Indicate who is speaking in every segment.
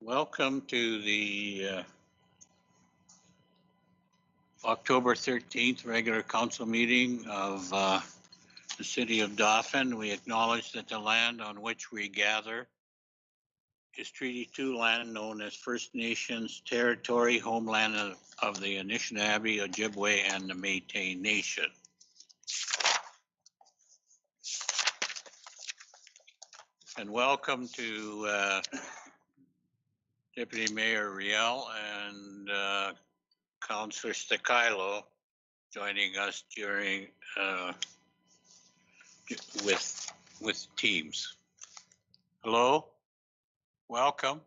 Speaker 1: Welcome to the October 13th regular council meeting of the City of Dauphin. We acknowledge that the land on which we gather is Treaty 2 land known as First Nations territory, homeland of the Anishinaabe, Ojibwe, and the Métis Nation. And welcome to Deputy Mayor Riel and Councillor Stakilo joining us during with teams. Hello, welcome.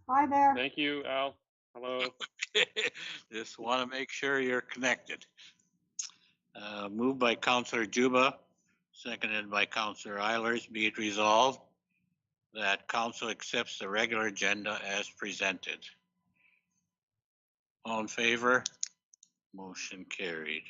Speaker 2: Hi there.
Speaker 3: Thank you, Al. Hello.
Speaker 1: Just want to make sure you're connected. Moved by Councillor Juba, seconded by Councillor Eilers. Be it resolved that council accepts the regular agenda as presented. All in favor? Motion carried.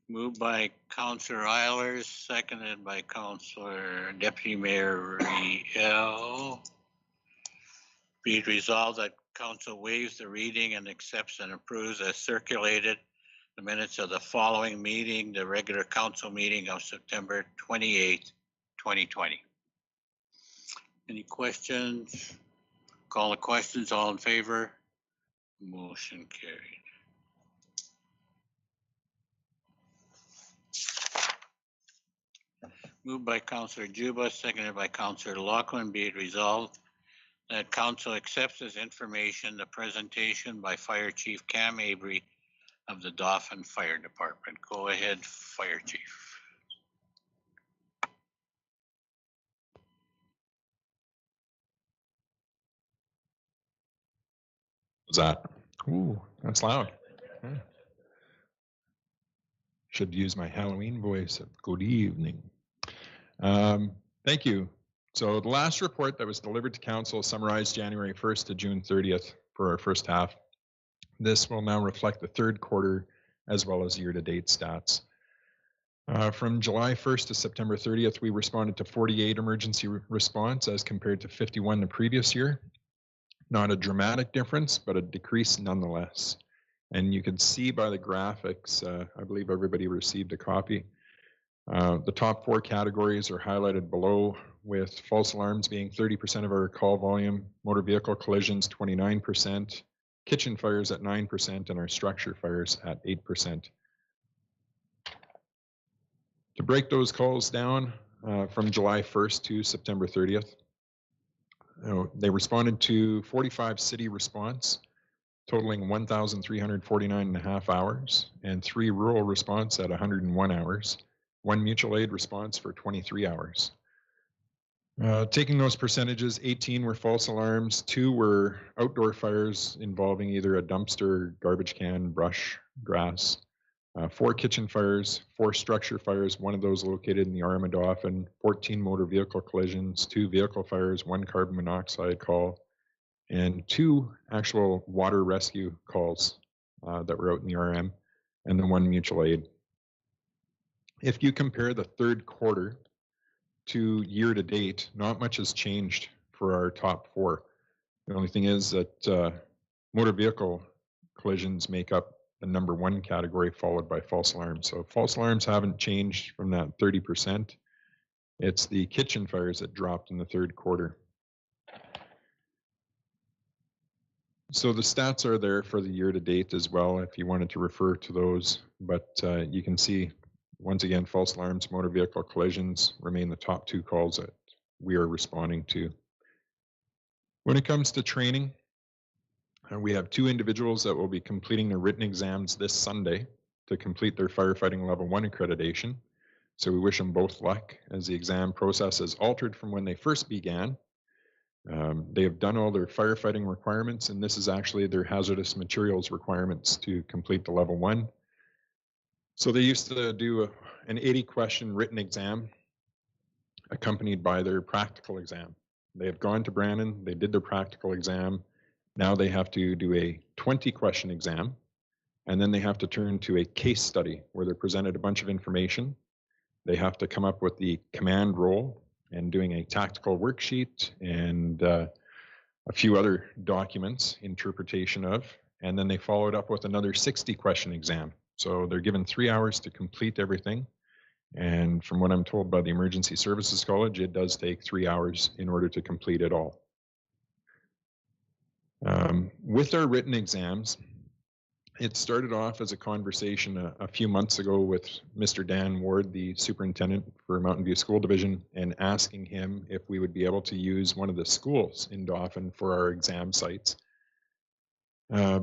Speaker 1: Moved by Councillor Eilers, seconded by Councillor Deputy Mayor Riel. Be it resolved that council waives the reading and accepts and approves as circulated the minutes of the following meeting, the regular council meeting of September 28th, 2020. Any questions? Call the questions. All in favor? Motion carried. Moved by Councillor Juba, seconded by Councillor Lachlan. Be it resolved that council accepts as information the presentation by Fire Chief Cam Avery of the Dauphin Fire Department. Go ahead, Fire Chief.
Speaker 4: What's that? Ooh, that's loud. Yeah. Should use my Halloween voice. Good evening. Thank you. So the last report that was delivered to council summarized January 1st to June 30th for our first half. This will now reflect the third quarter as well as year-to-date stats. From July 1st to September 30th, we responded to 48 emergency response as compared to 51 the previous year. Not a dramatic difference, but a decrease nonetheless. And you can see by the graphics, I believe everybody received a copy. The top four categories are highlighted below, with false alarms being 30% of our call volume, motor vehicle collisions 29%, kitchen fires at 9%, and our structure fires at 8%. To break those calls down from July 1st to September 30th, they responded to 45 city response, totaling 1,349 and a half hours, and 3 rural response at 101 hours, 1 mutual aid response for 23 hours. Taking those percentages, 18 were false alarms, 2 were outdoor fires involving either a dumpster, garbage can, brush, grass, 4 kitchen fires, 4 structure fires, 1 of those located in the Arm of Dauphin, 14 motor vehicle collisions, 2 vehicle fires, 1 carbon monoxide call, and 2 actual water rescue calls that were out in the RM, and then 1 mutual aid. If you compare the third quarter to year to date, not much has changed for our top 4. The only thing is that motor vehicle collisions make up the number 1 category, followed by false alarms. So false alarms haven't changed from that 30%. It's the kitchen fires that dropped in the third quarter. So the stats are there for the year to date as well, if you wanted to refer to those, but you can see once again, false alarms, motor vehicle collisions remain the top 2 calls that we are responding to. When it comes to training, we have 2 individuals that will be completing their written exams this Sunday to complete their firefighting level 1 accreditation. So we wish them both luck, as the exam process has altered from when they first began. They have done all their firefighting requirements, and this is actually their hazardous materials requirements to complete the level 1. So they used to do an 80-question written exam accompanied by their practical exam. They have gone to Brandon, they did their practical exam. Now they have to do a 20-question exam, and then they have to turn to a case study where they're presented a bunch of information, They have to come up with the command role and doing a tactical worksheet and a few other documents, interpretation of, and then they follow it up with another 60 question exam. So they're given 3 hours to complete everything. And from what I'm told by the Emergency Services College, it does take 3 hours in order to complete it all. With our written exams, it started off as a conversation a few months ago with Mr. Dan Ward, the superintendent for Mountain View School Division, and asking him if we would be able to use one of the schools in Dauphin for our exam sites.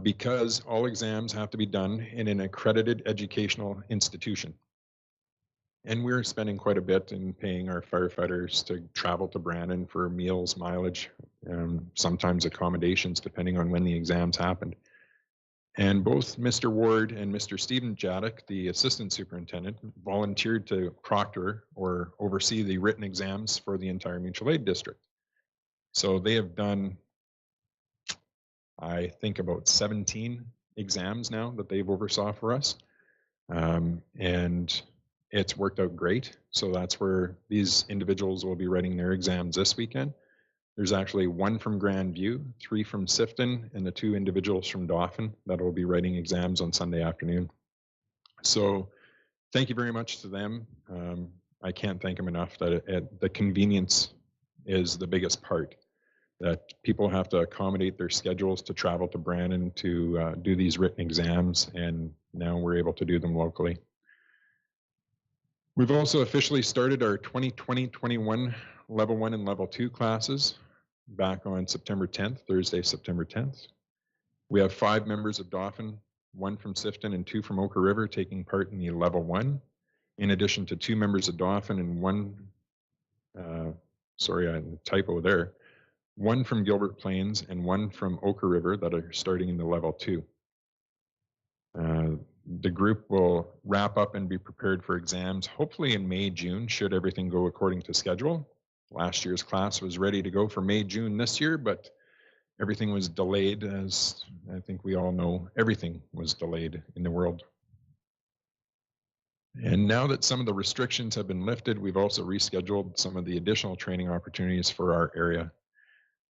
Speaker 4: Because all exams have to be done in an accredited educational institution. And we're spending quite a bit in paying our firefighters to travel to Brandon for meals, mileage, sometimes accommodations, depending on when the exams happened. And both Mr. Ward and Mr. Stephen Jaddock, the assistant superintendent, volunteered to proctor or oversee the written exams for the entire mutual aid district. So they have done, I think, about 17 exams now that they've oversaw for us. And it's worked out great. So that's where these individuals will be writing their exams this weekend. There's actually 1 from Grandview, 3 from Sifton, and the 2 individuals from Dauphin that will be writing exams on Sunday afternoon. So thank you very much to them. I can't thank them enough that the convenience is the biggest part, that people have to accommodate their schedules to travel to Brandon to do these written exams, and now we're able to do them locally. We've also officially started our 2020-21 Level 1 and Level 2 classes back on September 10th, Thursday, September 10th. We have 5 members of Dauphin, 1 from Sifton and 2 from Oka River taking part in the Level 1, in addition to 2 members of Dauphin and 1, sorry, I had a typo there, 1 from Gilbert Plains and 1 from Oka River that are starting in the Level 2. The group will wrap up and be prepared for exams, hopefully in May, June, should everything go according to schedule. Last year's class was ready to go for May, June this year, but everything was delayed, as I think we all know, everything was delayed in the world. And now that some of the restrictions have been lifted, we've also rescheduled some of the additional training opportunities for our area.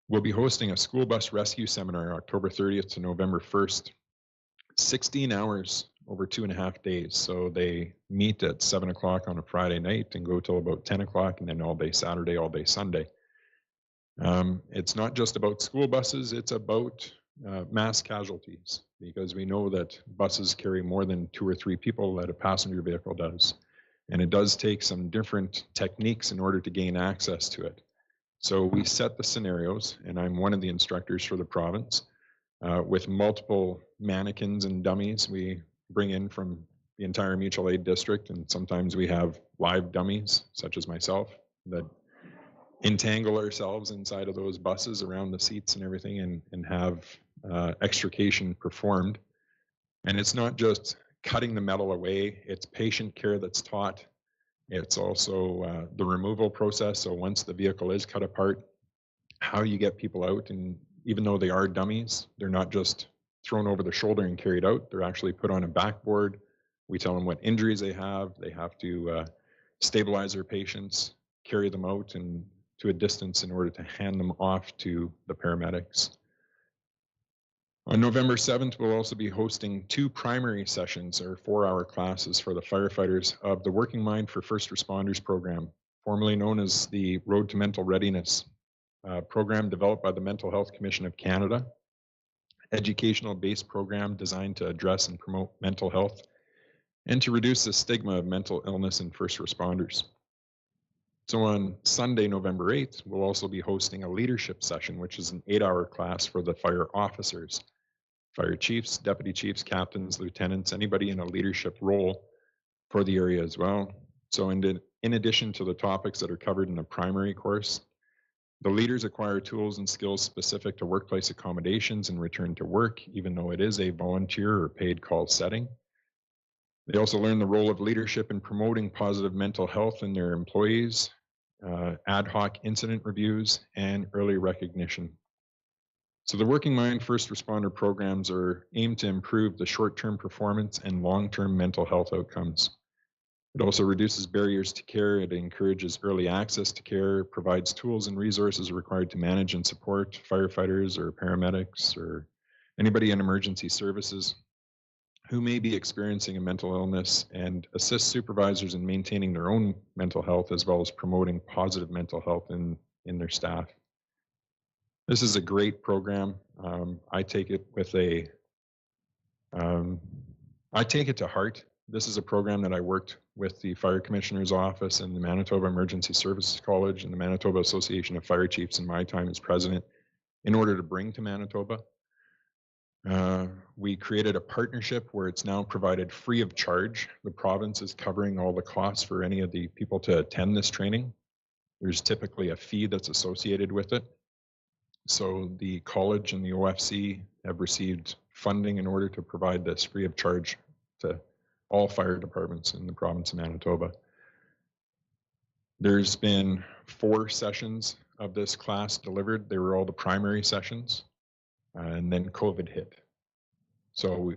Speaker 4: We'll be hosting a school bus rescue seminar October 30th to November 1st, 16 hours over 2.5 days. So they meet at 7 o'clock on a Friday night and go till about 10 o'clock, and then all day Saturday, all day Sunday. It's not just about school buses, it's about mass casualties, because we know that buses carry more than 2 or 3 people that a passenger vehicle does. And it does take some different techniques in order to gain access to it. So we set the scenarios, and I'm one of the instructors for the province, with multiple mannequins and dummies we bring in from the entire mutual aid district, and sometimes we have live dummies, such as myself, that entangle ourselves inside of those buses around the seats and everything, and have extrication performed. And it's not just cutting the metal away, it's patient care that's taught. It's also the removal process. So once the vehicle is cut apart, how you get people out. And even though they are dummies, they're not just thrown over the shoulder and carried out. They're actually put on a backboard. We tell them what injuries they have. They have to stabilize their patients, carry them out and to a distance in order to hand them off to the paramedics. On November 7th, we'll also be hosting 2 primary sessions, or 4-hour classes for the firefighters of the Working Mind for First Responders program, formerly known as the Road to Mental Readiness program developed by the Mental Health Commission of Canada, educational-based program designed to address and promote mental health and to reduce the stigma of mental illness in first responders. So on Sunday, November 8th, we'll also be hosting a leadership session, which is an 8-hour class for the fire officers, fire chiefs, deputy chiefs, captains, lieutenants, anybody in a leadership role for the area as well. So in addition to the topics that are covered in the primary course, the leaders acquire tools and skills specific to workplace accommodations and return to work, even though it is a volunteer or paid call setting. They also learn the role of leadership in promoting positive mental health in their employees, ad hoc incident reviews, and early recognition. So the Working Mind First Responder programs are aimed to improve the short-term performance and long-term mental health outcomes. It also reduces barriers to care. It encourages early access to care, provides tools and resources required to manage and support firefighters or paramedics or anybody in emergency services who may be experiencing a mental illness, and assists supervisors in maintaining their own mental health as well as promoting positive mental health in their staff. This is a great program. I take it to heart. This is a program that I worked with the Fire Commissioner's Office and the Manitoba Emergency Services College and the Manitoba Association of Fire Chiefs in my time as president in order to bring to Manitoba. We created a partnership where it's now provided free of charge. The province is covering all the costs for any of the people to attend this training. There's typically a fee that's associated with it. So the college and the OFC have received funding in order to provide this free of charge to all fire departments in the province of Manitoba. There's been 4 sessions of this class delivered. They were all the primary sessions, and then COVID hit. So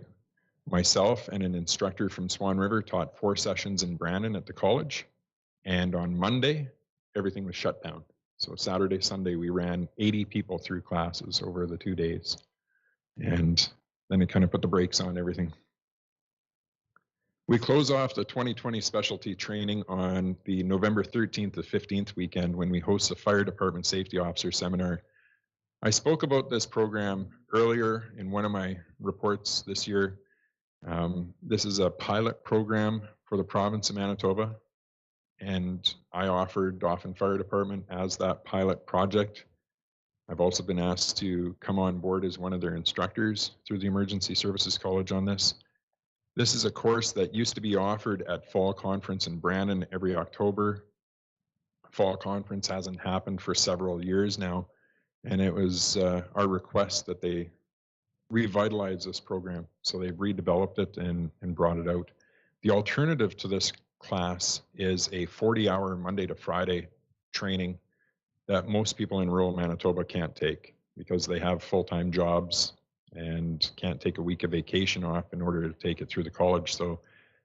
Speaker 4: myself and an instructor from Swan River taught 4 sessions in Brandon at the college, and on Monday, everything was shut down. So Saturday, Sunday, we ran 80 people through classes over the 2 days. And then it kind of put the brakes on everything. We close off the 2020 specialty training on the November 13th to 15th weekend when we host the Fire Department Safety Officer Seminar. I spoke about this program earlier in one of my reports this year. This is a pilot program for the province of Manitoba, and I offered Dauphin Fire Department as that pilot project. I've also been asked to come on board as one of their instructors through the Emergency Services College on this. This is a course that used to be offered at Fall Conference in Brandon every October. Fall Conference hasn't happened for several years now, and it was our request that they revitalize this program. So they've redeveloped it and brought it out. The alternative to this class is a 40-hour Monday to Friday training that most people in rural Manitoba can't take because they have full-time jobs and can't take a week of vacation off in order to take it through the college. So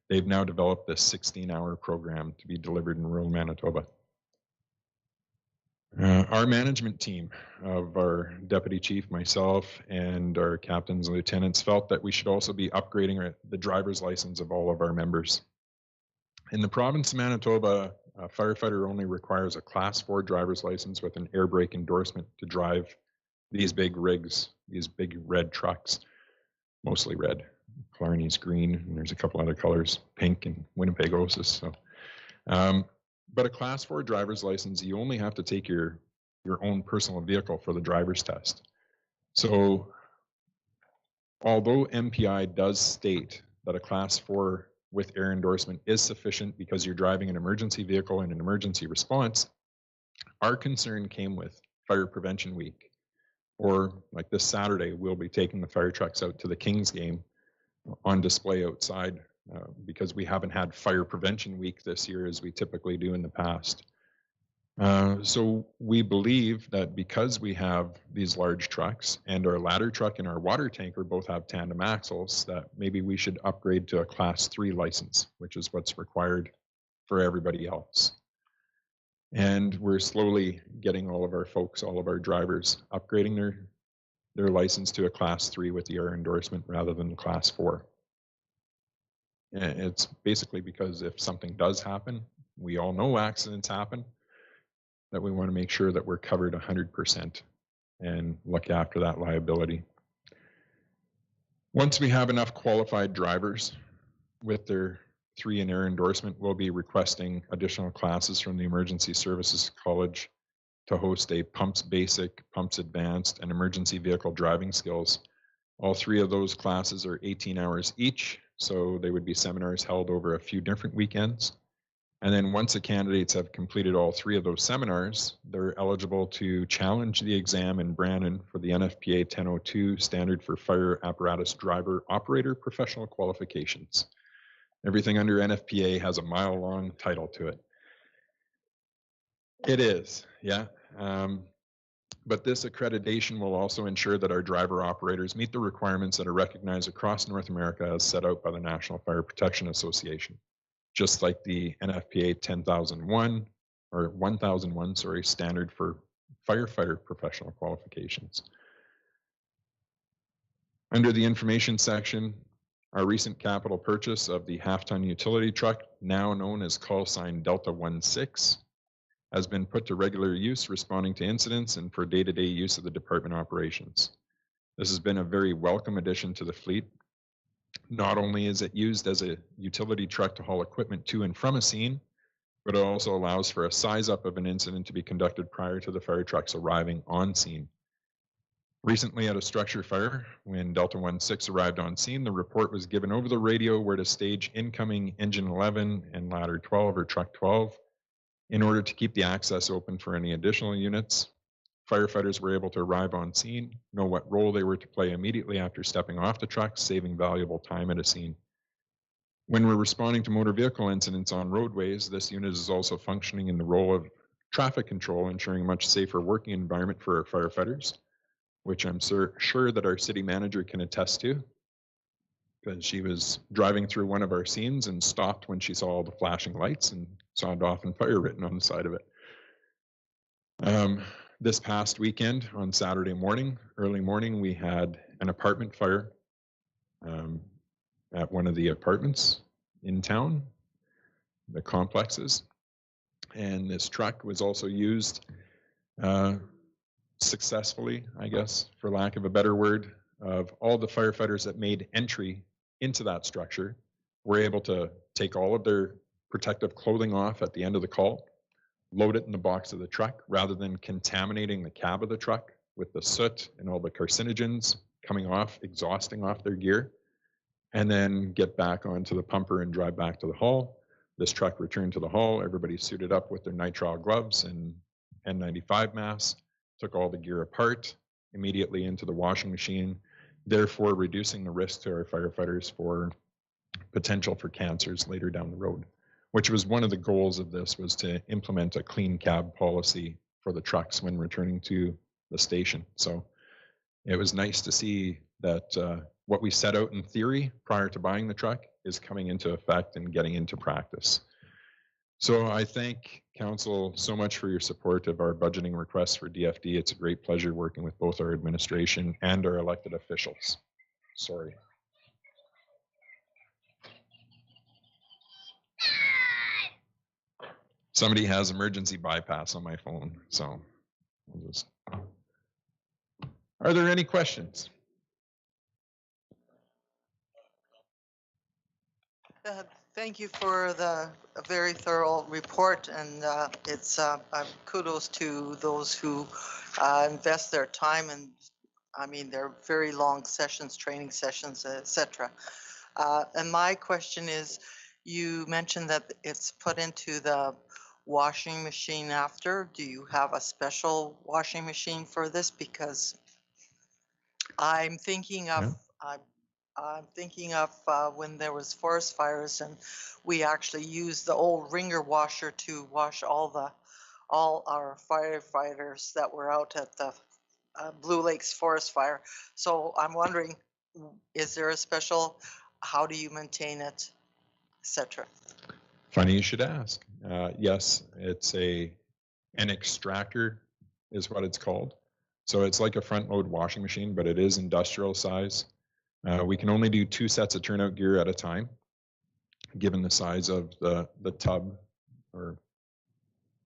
Speaker 4: they've now developed this 16-hour program to be delivered in rural Manitoba. Our management team of our deputy chief, myself, and our captains and lieutenants felt that we should also be upgrading the driver's license of all of our members. In the province of Manitoba, a firefighter only requires a Class 4 driver's license with an air brake endorsement to drive these big rigs, these big red trucks, mostly red. Clarny's green, and there's a couple other colors, pink and Winnipegosis. So, but a Class 4 driver's license, you only have to take your own personal vehicle for the driver's test. So, although MPI does state that a Class 4 with air endorsement is sufficient because you're driving an emergency vehicle in an emergency response, our concern came with Fire Prevention Week. Or like this Saturday, we'll be taking the fire trucks out to the Kings game on display outside because we haven't had Fire Prevention Week this year as we typically do in the past. So we believe that because we have these large trucks and our ladder truck and our water tanker both have tandem axles, that maybe we should upgrade to a Class 3 license, which is what's required for everybody else. And we're slowly getting all of our folks, all of our drivers, upgrading their license to a Class 3 with the air endorsement rather than the Class 4. And it's basically because if something does happen, we all know accidents happen, that we want to make sure that we're covered 100% and look after that liability. Once we have enough qualified drivers with their 3 and air endorsement, we'll be requesting additional classes from the Emergency Services College to host a Pumps Basic, Pumps Advanced, and Emergency Vehicle Driving Skills. All 3 of those classes are 18 hours each, so they would be seminars held over a few different weekends. And then once the candidates have completed all 3 of those seminars, they're eligible to challenge the exam in Brandon for the NFPA 1002 Standard for Fire Apparatus Driver Operator Professional Qualifications. Everything under NFPA has a mile-long title to it. It is, yeah. But this accreditation will also ensure that our driver operators meet the requirements that are recognized across North America as set out by the National Fire Protection Association. just like the NFPA 10,001 or 1001, sorry, standard for firefighter professional qualifications. Under the information section, our recent capital purchase of the half-ton utility truck, now known as call sign Delta 16, has been put to regular use, responding to incidents and for day-to-day use of the department operations. This has been a very welcome addition to the fleet. Not only is it used as a utility truck to haul equipment to and from a scene, but it also allows for a size up of an incident to be conducted prior to the fire trucks arriving on scene. Recently at a structure fire, when Delta 16 arrived on scene, the report was given over the radio where to stage incoming engine 11 and ladder 12 or truck 12 in order to keep the access open for any additional units. Firefighters were able to arrive on scene, know what role they were to play immediately after stepping off the truck, saving valuable time at a scene. When we're responding to motor vehicle incidents on roadways, this unit is also functioning in the role of traffic control, ensuring a much safer working environment for our firefighters, which I'm sure that our city manager can attest to, because she was driving through one of our scenes and stopped when she saw all the flashing lights and saw Dauphin Fire written on the side of it. This past weekend, on Saturday morning, early morning, we had an apartment fire at one of the apartments in town, the complexes. And this truck was also used successfully, I guess, for lack of a better word, of all the firefighters that made entry into that structure were able to take all of their protective clothing off at the end of the call, load it in the box of the truck rather than contaminating the cab of the truck with the soot and all the carcinogens coming off, exhausting off their gear, and then get back onto the pumper and drive back to the hall. This truck returned to the hall. Everybody suited up with their nitrile gloves and N95 masks, took all the gear apart, immediately into the washing machine, therefore reducing the risk to our firefighters for potential for cancers later down the road, which was one of the goals of this, was to implement a clean cab policy for the trucks when returning to the station. So it was nice to see that what we set out in theory prior to buying the truck is coming into effect and getting into practice. So I thank Council so much for your support of our budgeting requests for DFD. It's a great pleasure working with both our administration and our elected officials. Sorry. Somebody has emergency bypass on my phone, so I'll just... Are there any questions?
Speaker 5: Thank you for a very thorough report, and it's kudos to those who invest their time, and I mean they're very long sessions, training sessions, etc. And my question is, you mentioned that it's put into the washing machine after. Do you have a special washing machine for this? Because I'm thinking of I'm thinking of when there was forest fires, and we actually used the old ringer washer to wash all our firefighters that were out at the Blue Lakes forest fire. So I'm wondering, is there a special? How do you maintain it, etc.?
Speaker 4: Funny you should ask. Yes, it's an extractor is what it's called. So it's like a front load washing machine, but it is industrial size. We can only do 2 sets of turnout gear at a time, given the size of the tub, or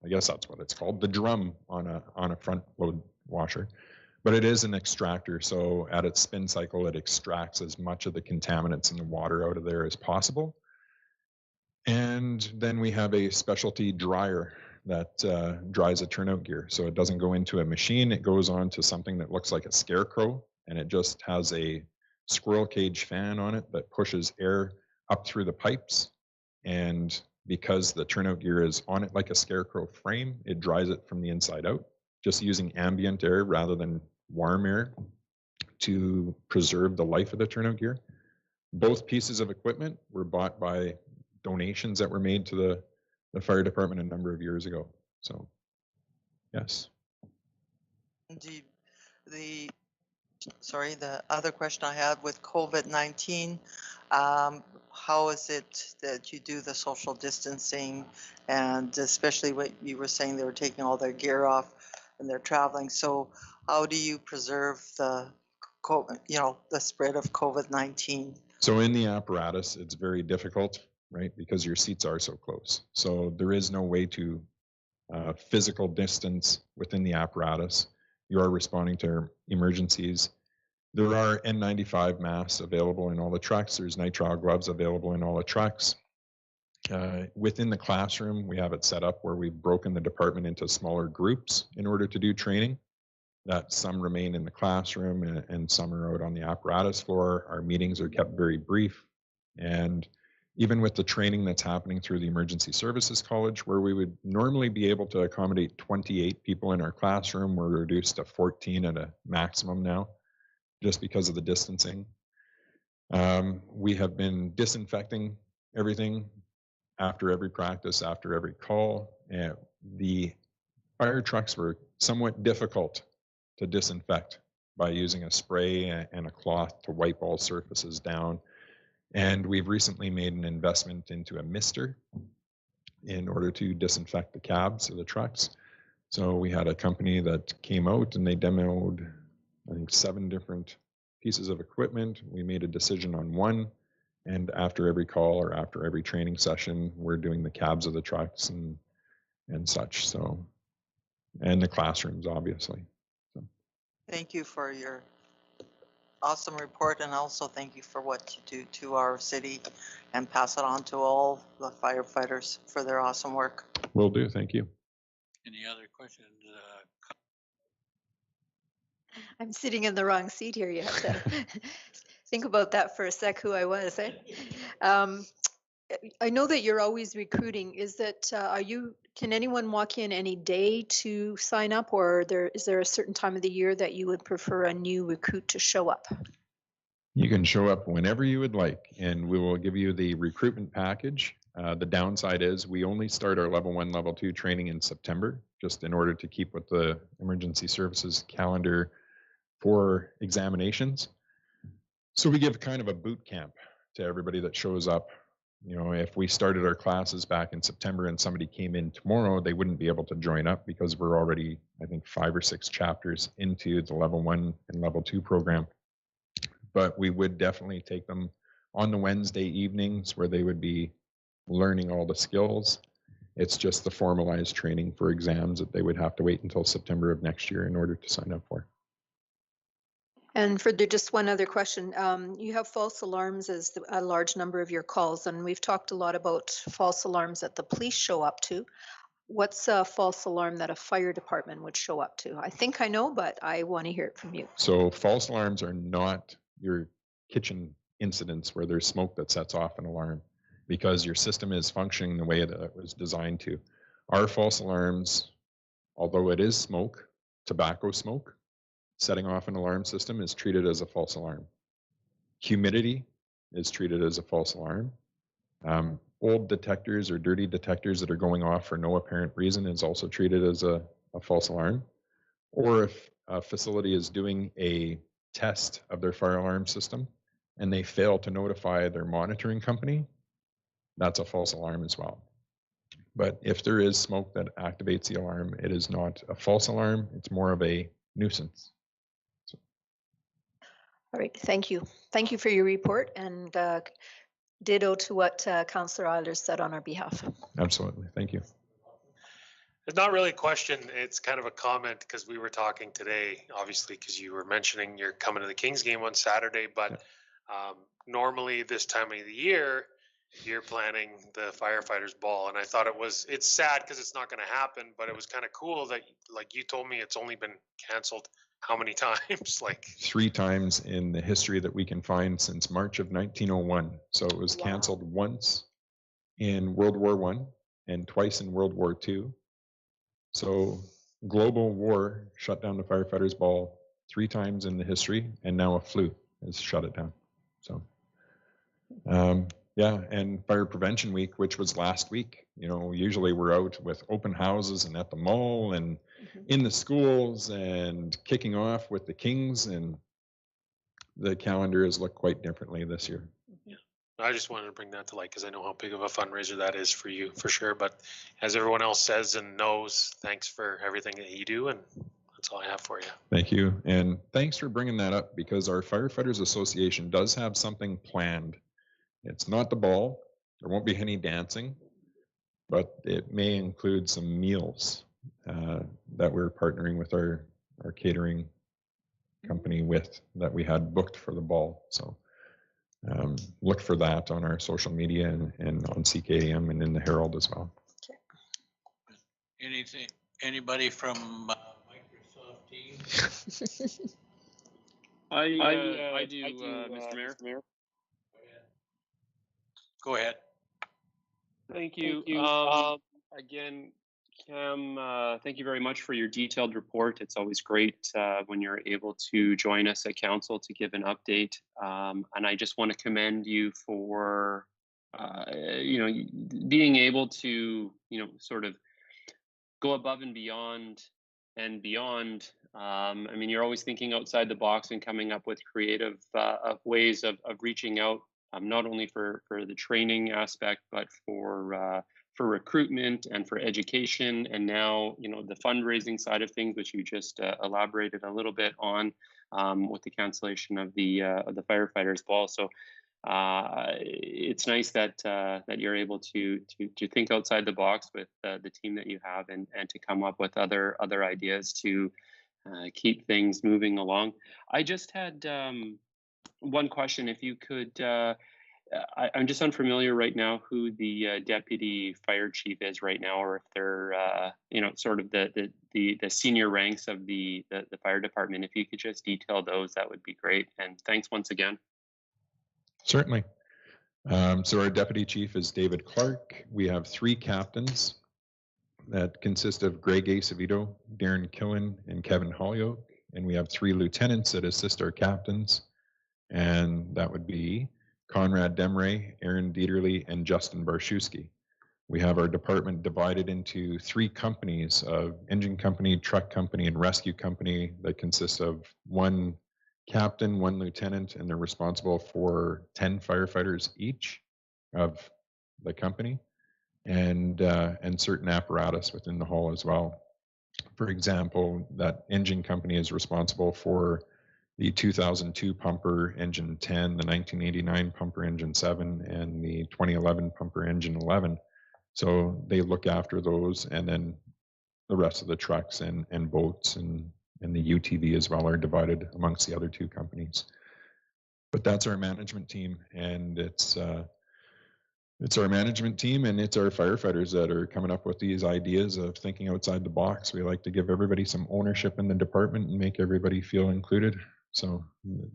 Speaker 4: I guess that's what it's called, the drum on a front load washer. But it is an extractor, so at its spin cycle, it extracts as much of the contaminants in the water out of there as possible. And then we have a specialty dryer that dries a turnout gear. So it doesn't go into a machine, it goes on to something that looks like a scarecrow, and it just has a squirrel cage fan on it that pushes air up through the pipes. And because the turnout gear is on it like a scarecrow frame, it dries it from the inside out, just using ambient air rather than warm air to preserve the life of the turnout gear. Both pieces of equipment were bought by donations that were made to the fire department a number of years ago. So, yes.
Speaker 5: The other question I had with COVID-19, How is it that you do the social distancing, and especially what you were saying, they were taking all their gear off and they're traveling. So how do you preserve the, the spread of COVID-19?
Speaker 4: So in the apparatus, it's very difficult, right? Because your seats are so close. So there is no way to physical distance within the apparatus. You are responding to emergencies. There are N95 masks available in all the trucks. There's nitrile gloves available in all the trucks. Within the classroom, we have it set up where we've broken the department into smaller groups in order to do training. That some remain in the classroom and some are out on the apparatus floor. Our meetings are kept very brief. And even with the training that's happening through the Emergency Services College, where we would normally be able to accommodate 28 people in our classroom, we're reduced to 14 at a maximum now, just because of the distancing. We have been disinfecting everything after every practice, after every call. And the fire trucks were somewhat difficult to disinfect by using a spray and a cloth to wipe all surfaces down. And we've recently made an investment into a mister in order to disinfect the cabs of the trucks. So we had a company that came out and they demoed, I think, 7 different pieces of equipment. We made a decision on one. And after every call or after every training session, we're doing the cabs of the trucks and such. So, and the classrooms, obviously.
Speaker 5: Thank you for your awesome report, and also thank you for what you do to our city, and pass it on to all the firefighters for their awesome work.
Speaker 4: Will do. Thank you.
Speaker 1: Any other questions?
Speaker 6: I'm sitting in the wrong seat here. You have to think about that for a sec, who I was. Eh? I know that you're always recruiting. Is that can anyone walk in any day to sign up, or is there a certain time of the year that you would prefer a new recruit to show up?
Speaker 4: You can show up whenever you would like, and we will give you the recruitment package. The downside is we only start our level 1, level 2 training in September, just in order to keep with the emergency services calendar for examinations. So we give kind of a boot camp to everybody that shows up. You know, if we started our classes back in September and somebody came in tomorrow, they wouldn't be able to join up because we're already, I think, 5 or 6 chapters into the level 1 and level 2 program. But we would definitely take them on the Wednesday evenings where they would be learning all the skills. It's just the formalized training for exams that they would have to wait until September of next year in order to sign up for.
Speaker 6: And for just one other question, you have false alarms as a large number of your calls, and we've talked a lot about false alarms that the police show up to. What's a false alarm that a fire department would show up to? I think I know, but I want to hear it from you.
Speaker 4: So false alarms are not your kitchen incidents where there's smoke that sets off an alarm, because your system is functioning the way that it was designed to. Our false alarms, although it is smoke, tobacco smoke, setting off an alarm system is treated as a false alarm. Humidity is treated as a false alarm. Old detectors or dirty detectors that are going off for no apparent reason is also treated as a false alarm. Or if a facility is doing a test of their fire alarm system and they fail to notify their monitoring company, that's a false alarm as well. But if there is smoke that activates the alarm, it is not a false alarm, it's more of a nuisance.
Speaker 6: All right, thank you. Thank you for your report, and ditto to what Councillor Eilers said on our behalf.
Speaker 4: Absolutely, thank you.
Speaker 3: It's not really a question, it's kind of a comment, because we were talking today, obviously, because you were mentioning you're coming to the Kings game on Saturday, but normally this time of the year, you're planning the firefighters ball, and I thought it's sad because it's not going to happen, but it was kind of cool that, like you told me, it's only been canceled how many times? Like
Speaker 4: 3 times in the history that we can find since March of 1901. So it was canceled once in World War I and twice in World War II. So global war shut down the firefighters ball 3 times in the history, and now a flu has shut it down. So yeah, and Fire Prevention Week, which was last week, you know, usually we're out with open houses and at the mall and in the schools and kicking off with the Kings, and the calendar has looked quite differently this year.
Speaker 3: I just wanted to bring that to light because I know how big of a fundraiser that is for you, for sure. But as everyone else says and knows, thanks for everything that you do, and that's all I have for you.
Speaker 4: Thank you. And thanks for bringing that up because our Firefighters Association does have something planned. It's not the ball. There won't be any dancing, but it may include some meals that we're partnering with our catering company with that we had booked for the ball. So look for that on our social media and on CKAM and in the Herald as well.
Speaker 1: Anybody from Microsoft Teams?
Speaker 7: I do, Mr. Mayor.
Speaker 1: Go ahead.
Speaker 7: Thank you. Again, Cam, thank you very much for your detailed report. It's always great when you're able to join us at council to give an update. And I just want to commend you for, being able to, sort of go above and beyond. I mean, you're always thinking outside the box and coming up with creative ways of reaching out, not only for the training aspect, but for recruitment and for education, and now the fundraising side of things, which you just elaborated a little bit on with the cancellation of the firefighters ball. So it's nice that that you're able to think outside the box with the team that you have, and to come up with other ideas to keep things moving along. I just had one question, if you could. I'm just unfamiliar right now who the deputy fire chief is right now, or if they're sort of the senior ranks of the fire department. If you could just detail those, that would be great. And thanks once again.
Speaker 4: Certainly. So our deputy chief is David Clark. We have 3 captains that consist of Greg Acevedo, Darren Killen, and Kevin Holyoke. And we have 3 lieutenants that assist our captains. And that would be Conrad Demray, Aaron Dieterle, and Justin Barshewski. We have our department divided into 3 companies of engine company, truck company, and rescue company that consists of 1 captain, 1 lieutenant, and they're responsible for 10 firefighters each of the company, and certain apparatus within the hall as well. For example, that engine company is responsible for the 2002 pumper engine 10, the 1989 pumper engine 7, and the 2011 pumper engine 11. So they look after those, and then the rest of the trucks and boats and the UTV as well are divided amongst the other 2 companies. But that's our management team, and it's our management team, and it's our firefighters that are coming up with these ideas of thinking outside the box. We like to give everybody some ownership in the department and make everybody feel included. So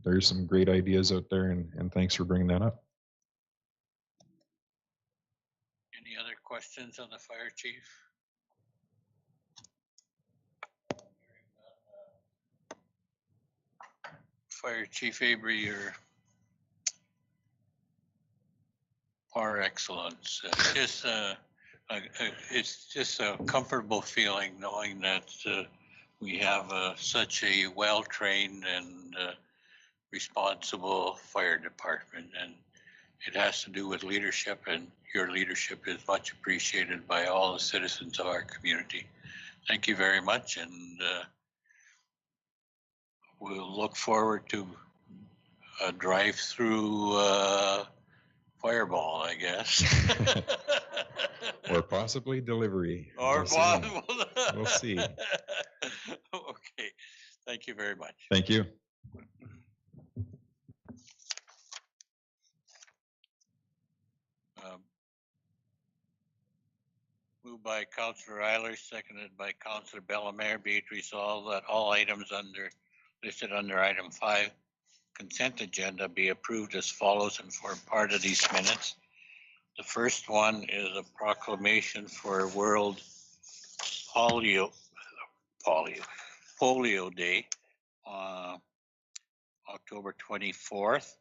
Speaker 4: there's some great ideas out there, and thanks for bringing that up.
Speaker 1: Any other questions on the fire chief? Fire Chief Avery, you're par excellence. It's just a comfortable feeling knowing that we have such a well-trained and responsible fire department, and it has to do with leadership, and your leadership is much appreciated by all the citizens of our community. Thank you very much, and we'll look forward to a drive-through fireball, I guess.
Speaker 4: Or possibly delivery.
Speaker 1: Or possible.
Speaker 4: We'll see.
Speaker 1: Okay. Thank you very much.
Speaker 4: Thank you.
Speaker 1: Moved by Councillor Eilers, seconded by Councillor Bellemare. Be it resolved that all items listed under item 5 consent agenda be approved as follows and form part of these minutes. The first one is a proclamation for World Polio Day, October 24th.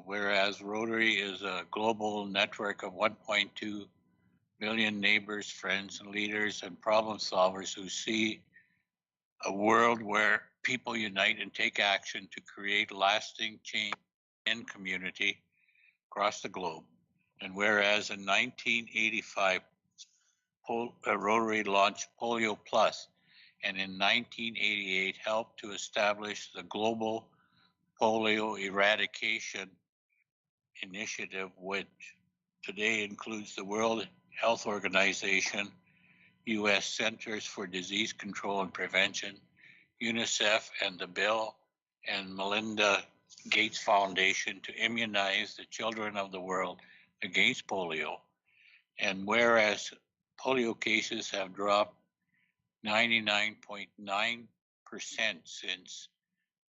Speaker 1: Whereas Rotary is a global network of 1.2 million neighbors, friends, and leaders and problem solvers who see a world where people unite and take action to create lasting change in community. across the globe. And whereas in 1985, Rotary launched Polio Plus, and in 1988 helped to establish the Global Polio Eradication Initiative, which today includes the World Health Organization, U.S. Centers for Disease Control and Prevention, UNICEF, and the Bill and Melinda Gates Foundation to immunize the children of the world against polio. And whereas polio cases have dropped 99.9% since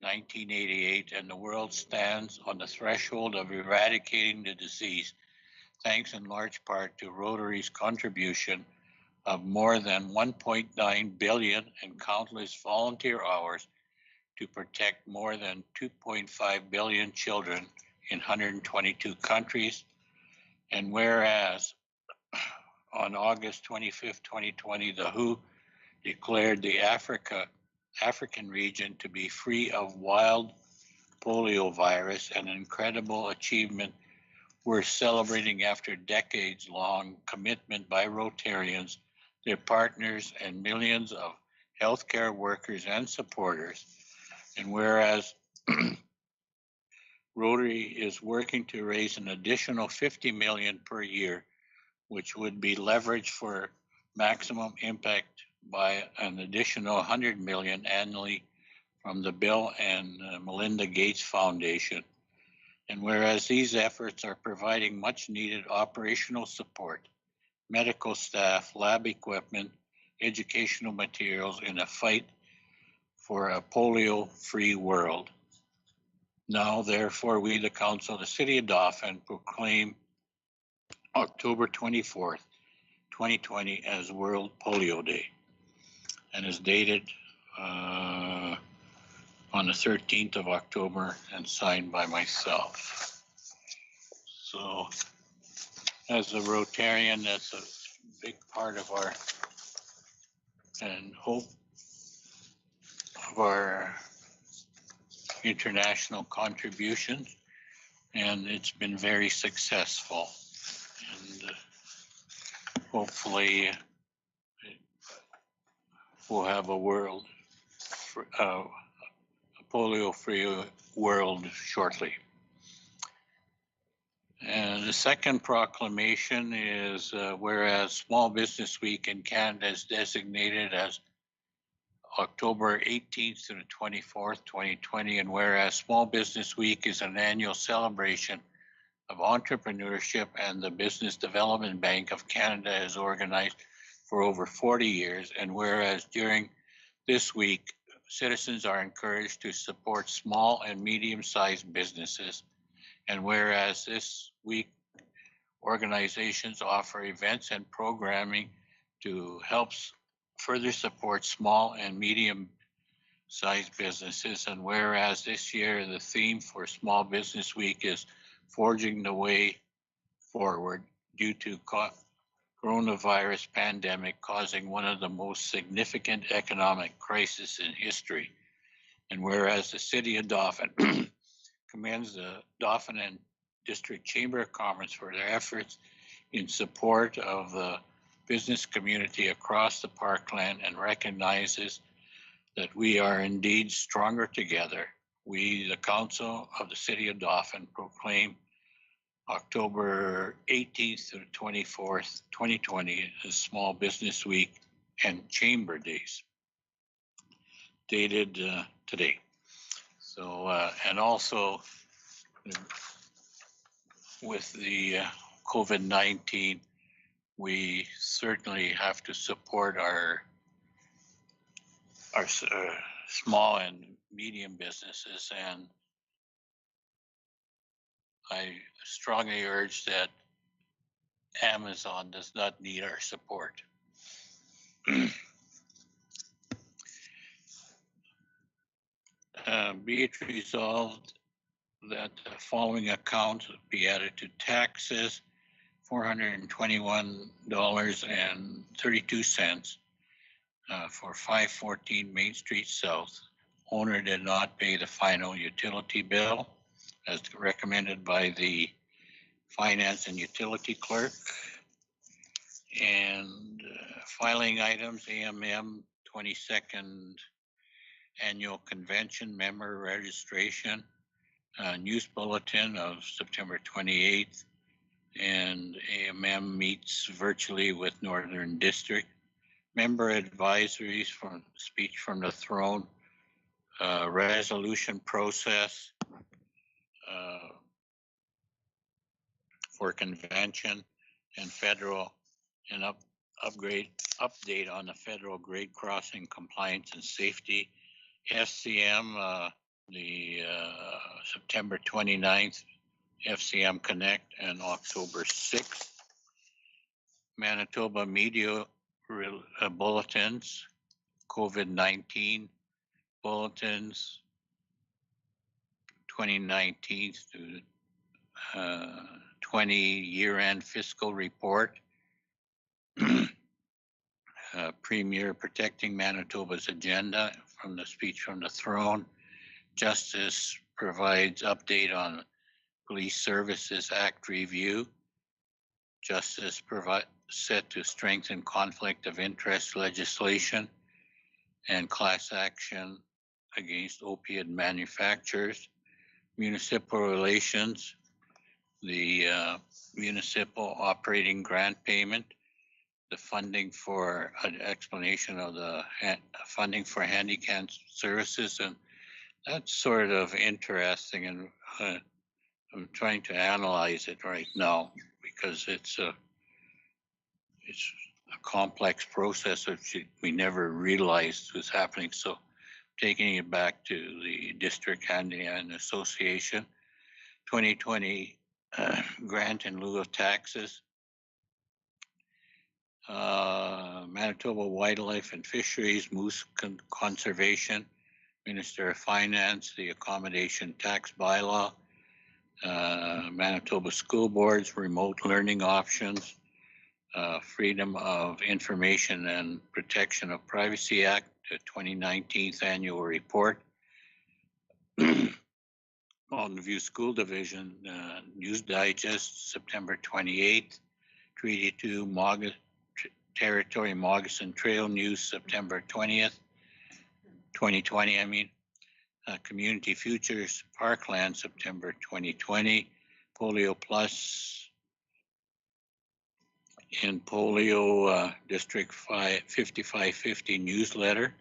Speaker 1: 1988, and the world stands on the threshold of eradicating the disease, thanks in large part to Rotary's contribution of more than 1.9 billion and countless volunteer hours to protect more than 2.5 billion children in 122 countries. And whereas on August 25th, 2020, the WHO declared the African region to be free of wild polio virus, an incredible achievement worth celebrating after decades-long commitment by Rotarians, their partners, and millions of healthcare workers and supporters. And whereas Rotary is working to raise an additional 50 million per year, which would be leveraged for maximum impact by an additional 100 million annually from the Bill and Melinda Gates Foundation. And whereas these efforts are providing much needed operational support, medical staff, lab equipment, educational materials in a fight for a polio-free world. Now, therefore, we, the Council of the City of Dauphin, proclaim October 24th, 2020 as World Polio Day, and is dated on the 13th of October and signed by myself. So, as a Rotarian, that's a big part of our and hope of our international contributions, and it's been very successful. And hopefully we'll have a world, a polio-free world shortly. And the second proclamation is whereas Small Business Week in Canada is designated as October 18th to the 24th, 2020, and whereas Small Business Week is an annual celebration of entrepreneurship, and the Business Development Bank of Canada has organized for over 40 years, and whereas during this week, citizens are encouraged to support small and medium-sized businesses, and whereas this week, organizations offer events and programming to help further support small and medium-sized businesses, and whereas this year the theme for Small Business Week is Forging the Way Forward due to coronavirus pandemic causing one of the most significant economic crises in history. And whereas the City of Dauphin commends the Dauphin and District Chamber of Commerce for their efforts in support of the business community across the Parkland and recognizes that we are indeed stronger together. We, the Council of the City of Dauphin, proclaim October 18th to the 24th, 2020 as Small Business Week and Chamber Days, dated today. So, and also with the COVID-19, we certainly have to support our small and medium businesses, and I strongly urge that Amazon does not need our support. Be it resolved that the following accounts be added to taxes: $421.32 for 514 Main Street South. Owner did not pay the final utility bill as recommended by the finance and utility clerk. And filing items, AMM 22nd Annual Convention member registration, news bulletin of September 28th, and AMM meets virtually with Northern District. Member advisories from speech from the throne, resolution process for convention and federal and update on the federal grade crossing compliance and safety. FCM, the September 29th, FCM Connect, and October 6th. Manitoba media bulletins, COVID-19 bulletins, 2019 to 20 year-end fiscal report. Premier protecting Manitoba's agenda from the speech from the throne. Justice provides update on Police Services Act review. Justice set to strengthen conflict of interest legislation and class action against opiate manufacturers. Municipal relations, the municipal operating grant payment, the funding for an explanation of the funding for handicap services, and that's sort of interesting, and I'm trying to analyze it right now because it's a complex process which we never realized was happening. So taking it back to the District Handicap Association, 2020 grant in lieu of taxes. Manitoba Wildlife and Fisheries, Moose Conservation, Minister of Finance, the Accommodation Tax Bylaw, Manitoba School Boards, Remote Learning Options, Freedom of Information and Protection of Privacy Act, the 2019 Annual Report, Mountain View School Division, News Digest, September 28th, Treaty 2, Territory Moccasin Trail News, September 20th, 2020, Community Futures Parkland, September 2020, Polio Plus in Polio District 5550 newsletter,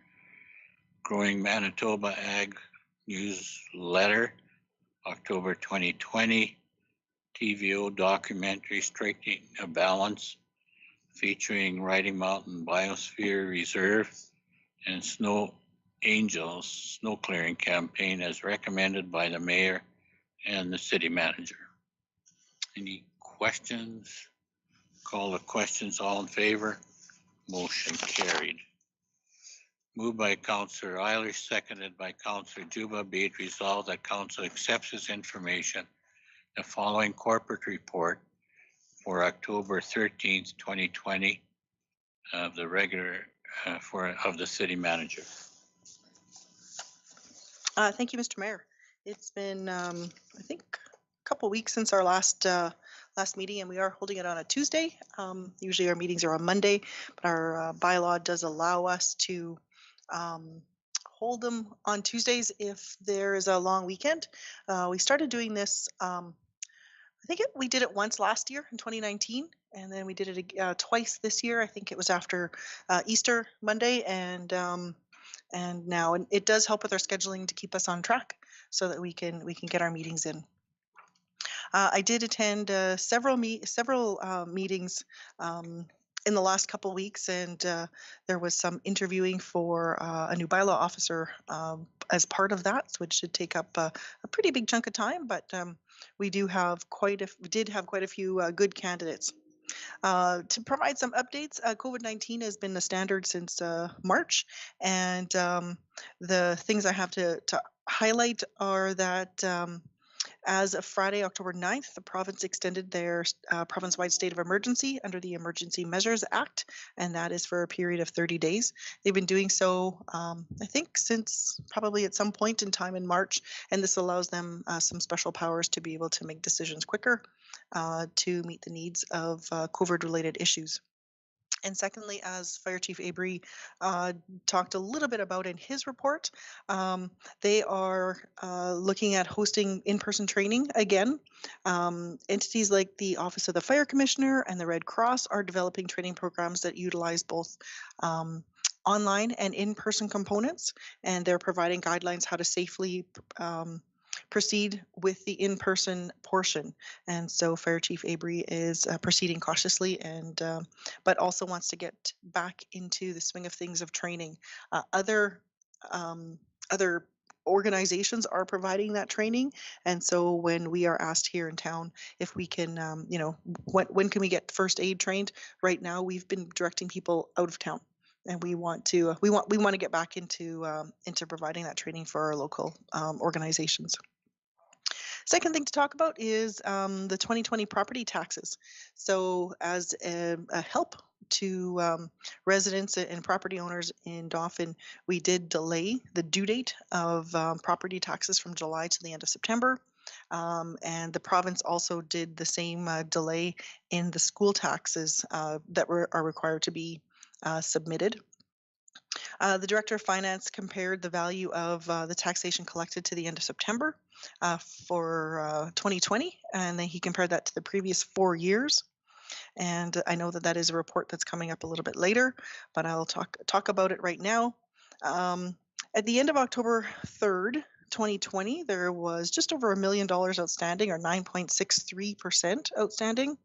Speaker 1: Growing Manitoba Ag newsletter, October 2020, TVO documentary Striking a Balance, featuring Riding Mountain Biosphere Reserve and Snow Angels snow clearing campaign as recommended by the mayor and the city manager. Any questions? Call the questions. All in favor? Motion carried. Moved by Councillor Eilers, seconded by Councillor Juba. Be it resolved that council accepts this information, the following corporate report for October 13th, 2020 of the regular of the city manager.
Speaker 8: Thank you, Mr. Mayor. It's been, I think, a couple weeks since our last meeting, and we are holding it on a Tuesday. Usually our meetings are on Monday, but our bylaw does allow us to hold them on Tuesdays if there is a long weekend. We started doing this, I think we did it once last year in 2019, and then we did it twice this year. I think it was after Easter Monday, and now, and it does help with our scheduling to keep us on track so that we can get our meetings in. I did attend several meetings in the last couple of weeks, and there was some interviewing for a new bylaw officer as part of that, so it should take up a pretty big chunk of time. But we did have quite a few good candidates. To provide some updates, COVID-19 has been the standard since March, and the things I have to highlight are that As of Friday, October 9th, the province extended their province-wide state of emergency under the Emergency Measures Act, and that is for a period of 30 days. They've been doing so, I think, since probably at some point in time in March, and this allows them some special powers to be able to make decisions quicker to meet the needs of COVID-related issues. And secondly, as Fire Chief Abry talked a little bit about in his report, they are looking at hosting in-person training again. Entities like the Office of the Fire Commissioner and the Red Cross are developing training programs that utilize both online and in-person components, and they're providing guidelines how to safely proceed with the in-person portion. And so Fire Chief Abry is proceeding cautiously, and but also wants to get back into the swing of things of training. Other organizations are providing that training, and so when we are asked here in town if we can, when can we get first aid trained? Right now, we've been directing people out of town, and we want to get back into providing that training for our local organizations. Second thing to talk about is the 2020 property taxes. So as a help to residents and property owners in Dauphin, we did delay the due date of property taxes from July to the end of September. And the province also did the same delay in the school taxes that are required to be submitted. The Director of Finance compared the value of the taxation collected to the end of September for 2020, and then he compared that to the previous 4 years. And I know that that is a report that's coming up a little bit later, but I'll talk about it right now. At the end of October 3rd, 2020, there was just over $1 million outstanding, or 9.63% outstanding.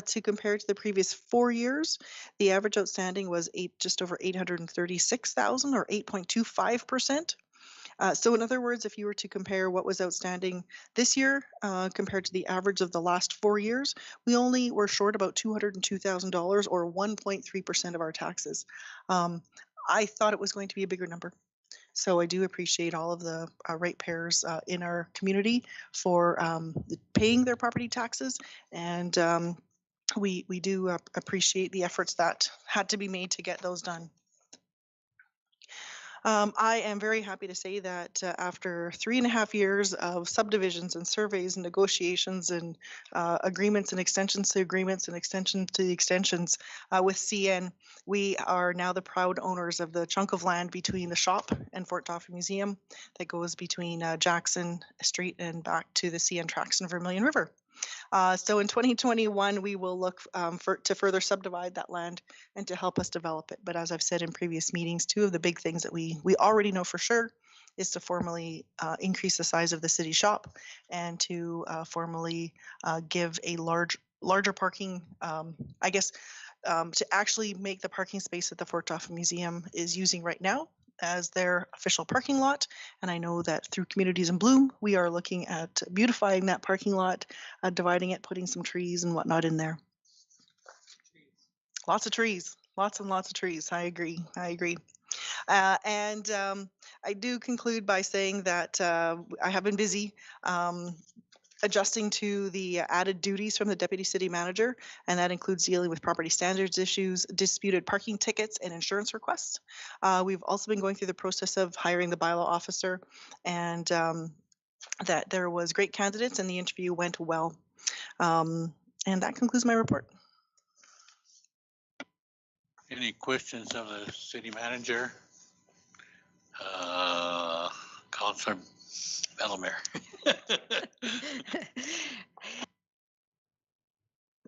Speaker 8: To compare to the previous 4 years, the average outstanding was just over 836,000, or 8.25%. So in other words, if you were to compare what was outstanding this year compared to the average of the last 4 years, we only were short about $202,000, or 1.3% of our taxes. I thought it was going to be a bigger number. So I do appreciate all of the ratepayers in our community for paying their property taxes, and we do appreciate the efforts that had to be made to get those done. I am very happy to say that after 3.5 years of subdivisions and surveys and negotiations and agreements and extensions to agreements and extensions to the extensions with CN, we are now the proud owners of the chunk of land between the shop and Fort Dauphin Museum that goes between Jackson Street and back to the CN tracks in Vermilion River. So in 2021, we will look to further subdivide that land and to help us develop it. But as I've said in previous meetings, two of the big things that we already know for sure is to formally increase the size of the city shop and to formally give a larger parking, to actually make the parking space that the Fort Dauphin Museum is using right now as their official parking lot. And I know that through Communities in Bloom, we are looking at beautifying that parking lot, dividing it, putting some trees and whatnot in there. Lots of trees, lots and lots of trees. I agree. And I do conclude by saying that I have been busy adjusting to the added duties from the Deputy City Manager, and that includes dealing with property standards issues, disputed parking tickets, and insurance requests. We've also been going through the process of hiring the bylaw officer, and that there was great candidates and the interview went well. And that concludes my report.
Speaker 1: Any questions of the city manager? Councillor Bellemare.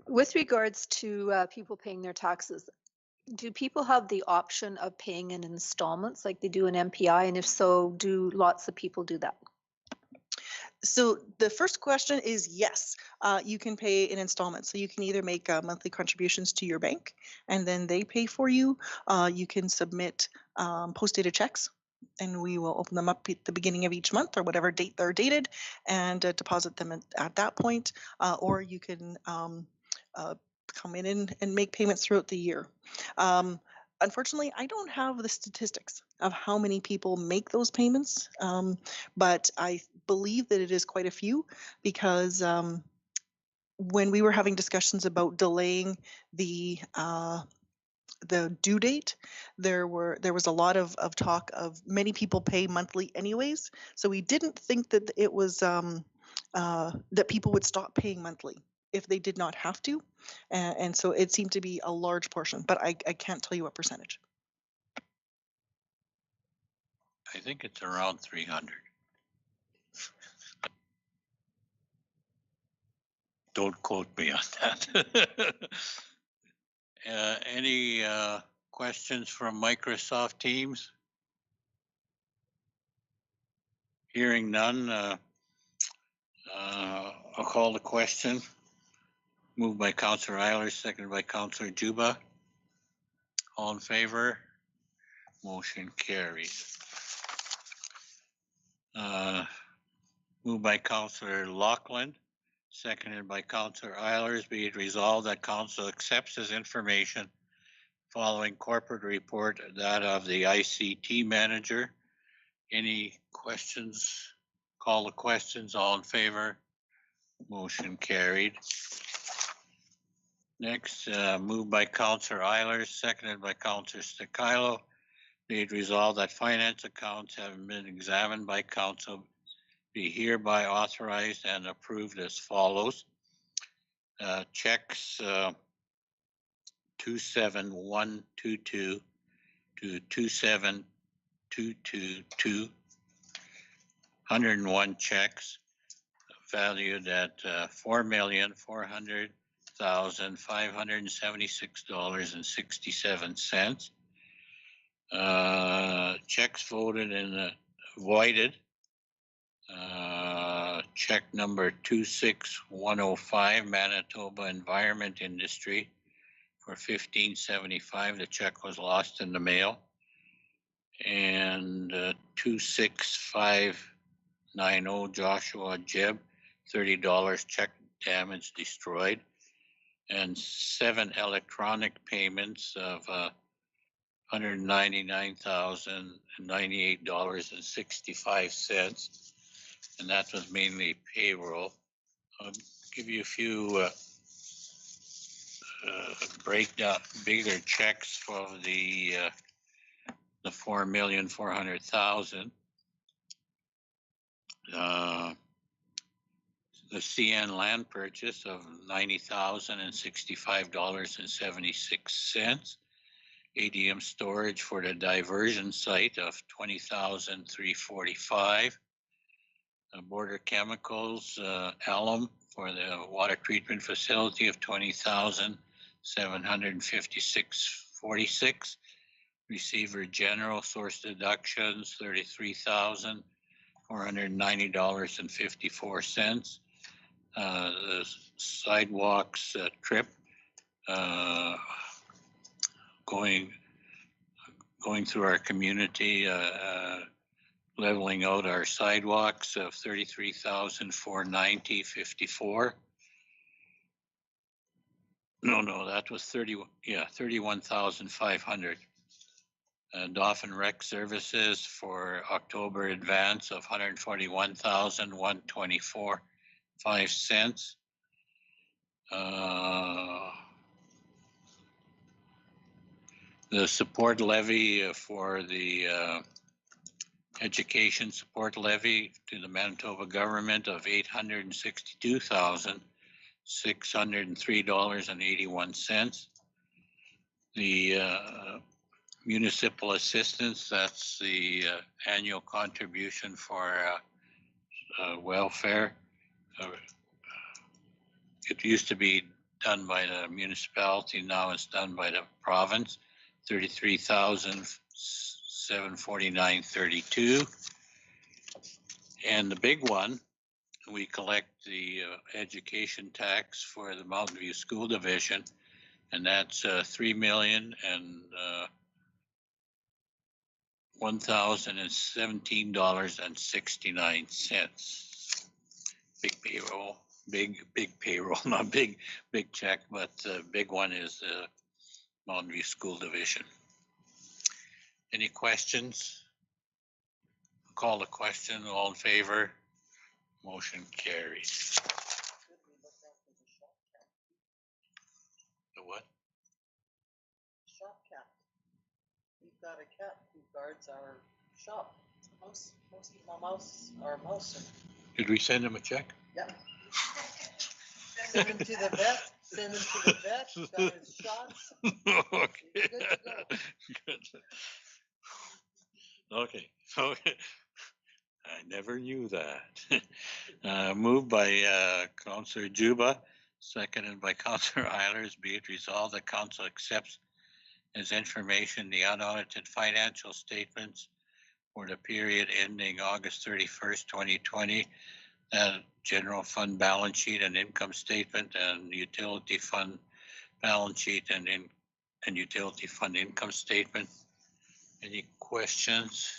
Speaker 6: With regards to people paying their taxes, do people have the option of paying in installments like they do in MPI? And if so, do lots of people do that?
Speaker 8: So the first question is yes, you can pay in installments. So you can either make monthly contributions to your bank and then they pay for you. You can submit post-dated checks and we will open them up at the beginning of each month or whatever date they're dated and deposit them at that point. Or you can come in and make payments throughout the year. Unfortunately, I don't have the statistics of how many people make those payments, but I believe that it is quite a few because when we were having discussions about delaying the due date, there was a lot of talk of many people pay monthly anyways. So we didn't think that it was that people would stop paying monthly if they did not have to. And so it seemed to be a large portion, but I can't tell you what percentage.
Speaker 1: I think it's around 300. Don't quote me on that. Any questions from Microsoft Teams? Hearing none, I'll call the question. Moved by Councillor Eilers, seconded by Councillor Juba. All in favor? Motion carries. Moved by Councillor Lachlan, seconded by Councillor Eilers. Be it resolved that Council accepts this information following corporate report, that of the ICT manager. Any questions? Call the questions. All in favor? Motion carried. Next, moved by Councillor Eilers, seconded by Councillor Stakilo. Be it resolved that finance accounts having been examined by Council be hereby authorized and approved as follows. Checks 27122 to 27222, 101 checks valued at $4,400,576.67. Checks voted and voided. Check number 26105, Manitoba Environment Industry for $15.75. The check was lost in the mail. And 26590, Joshua Jeb, $30, check damage destroyed. And 7 electronic payments of $199,098.65. And that was mainly payroll. I'll give you a few breakdown, bigger checks for the $4,400,000. The CN land purchase of $90,065.76. ADM storage for the diversion site of $20,345. Border Chemicals, alum for the water treatment facility of $20,756.46. Receiver general source deductions, $33,490.54. The sidewalks trip going through our community, leveling out our sidewalks of $33,490.54. No, that was 31,500. Dauphin Rec Services for October advance of $141,124.05. The support levy for the education support levy to the Manitoba government of $862,603.81. The municipal assistance, that's the annual contribution for welfare. It used to be done by the municipality, now it's done by the province, $33,749.32. And the big one, we collect the education tax for the Mountain View School Division, and that's $3,001,017.69. Big payroll, big payroll, not big check, but big one is the Mountain View School Division. Any questions? Call the question. All in favor? Motion carries. The what?
Speaker 5: Shop cat. We've got a cat who guards our shop. Mouse, our mouse.
Speaker 1: Did we send him a check?
Speaker 5: Yep. Send him to the vet, got his shots.
Speaker 1: Okay.
Speaker 5: Good to go.
Speaker 1: Good. Okay. Okay. I never knew that. Moved by Councillor Juba, seconded by Councillor Eilers. Be it resolved that council accepts as information the unaudited financial statements for the period ending August 31st, 2020, general fund balance sheet and income statement, and utility fund balance sheet and utility fund income statement. Any questions?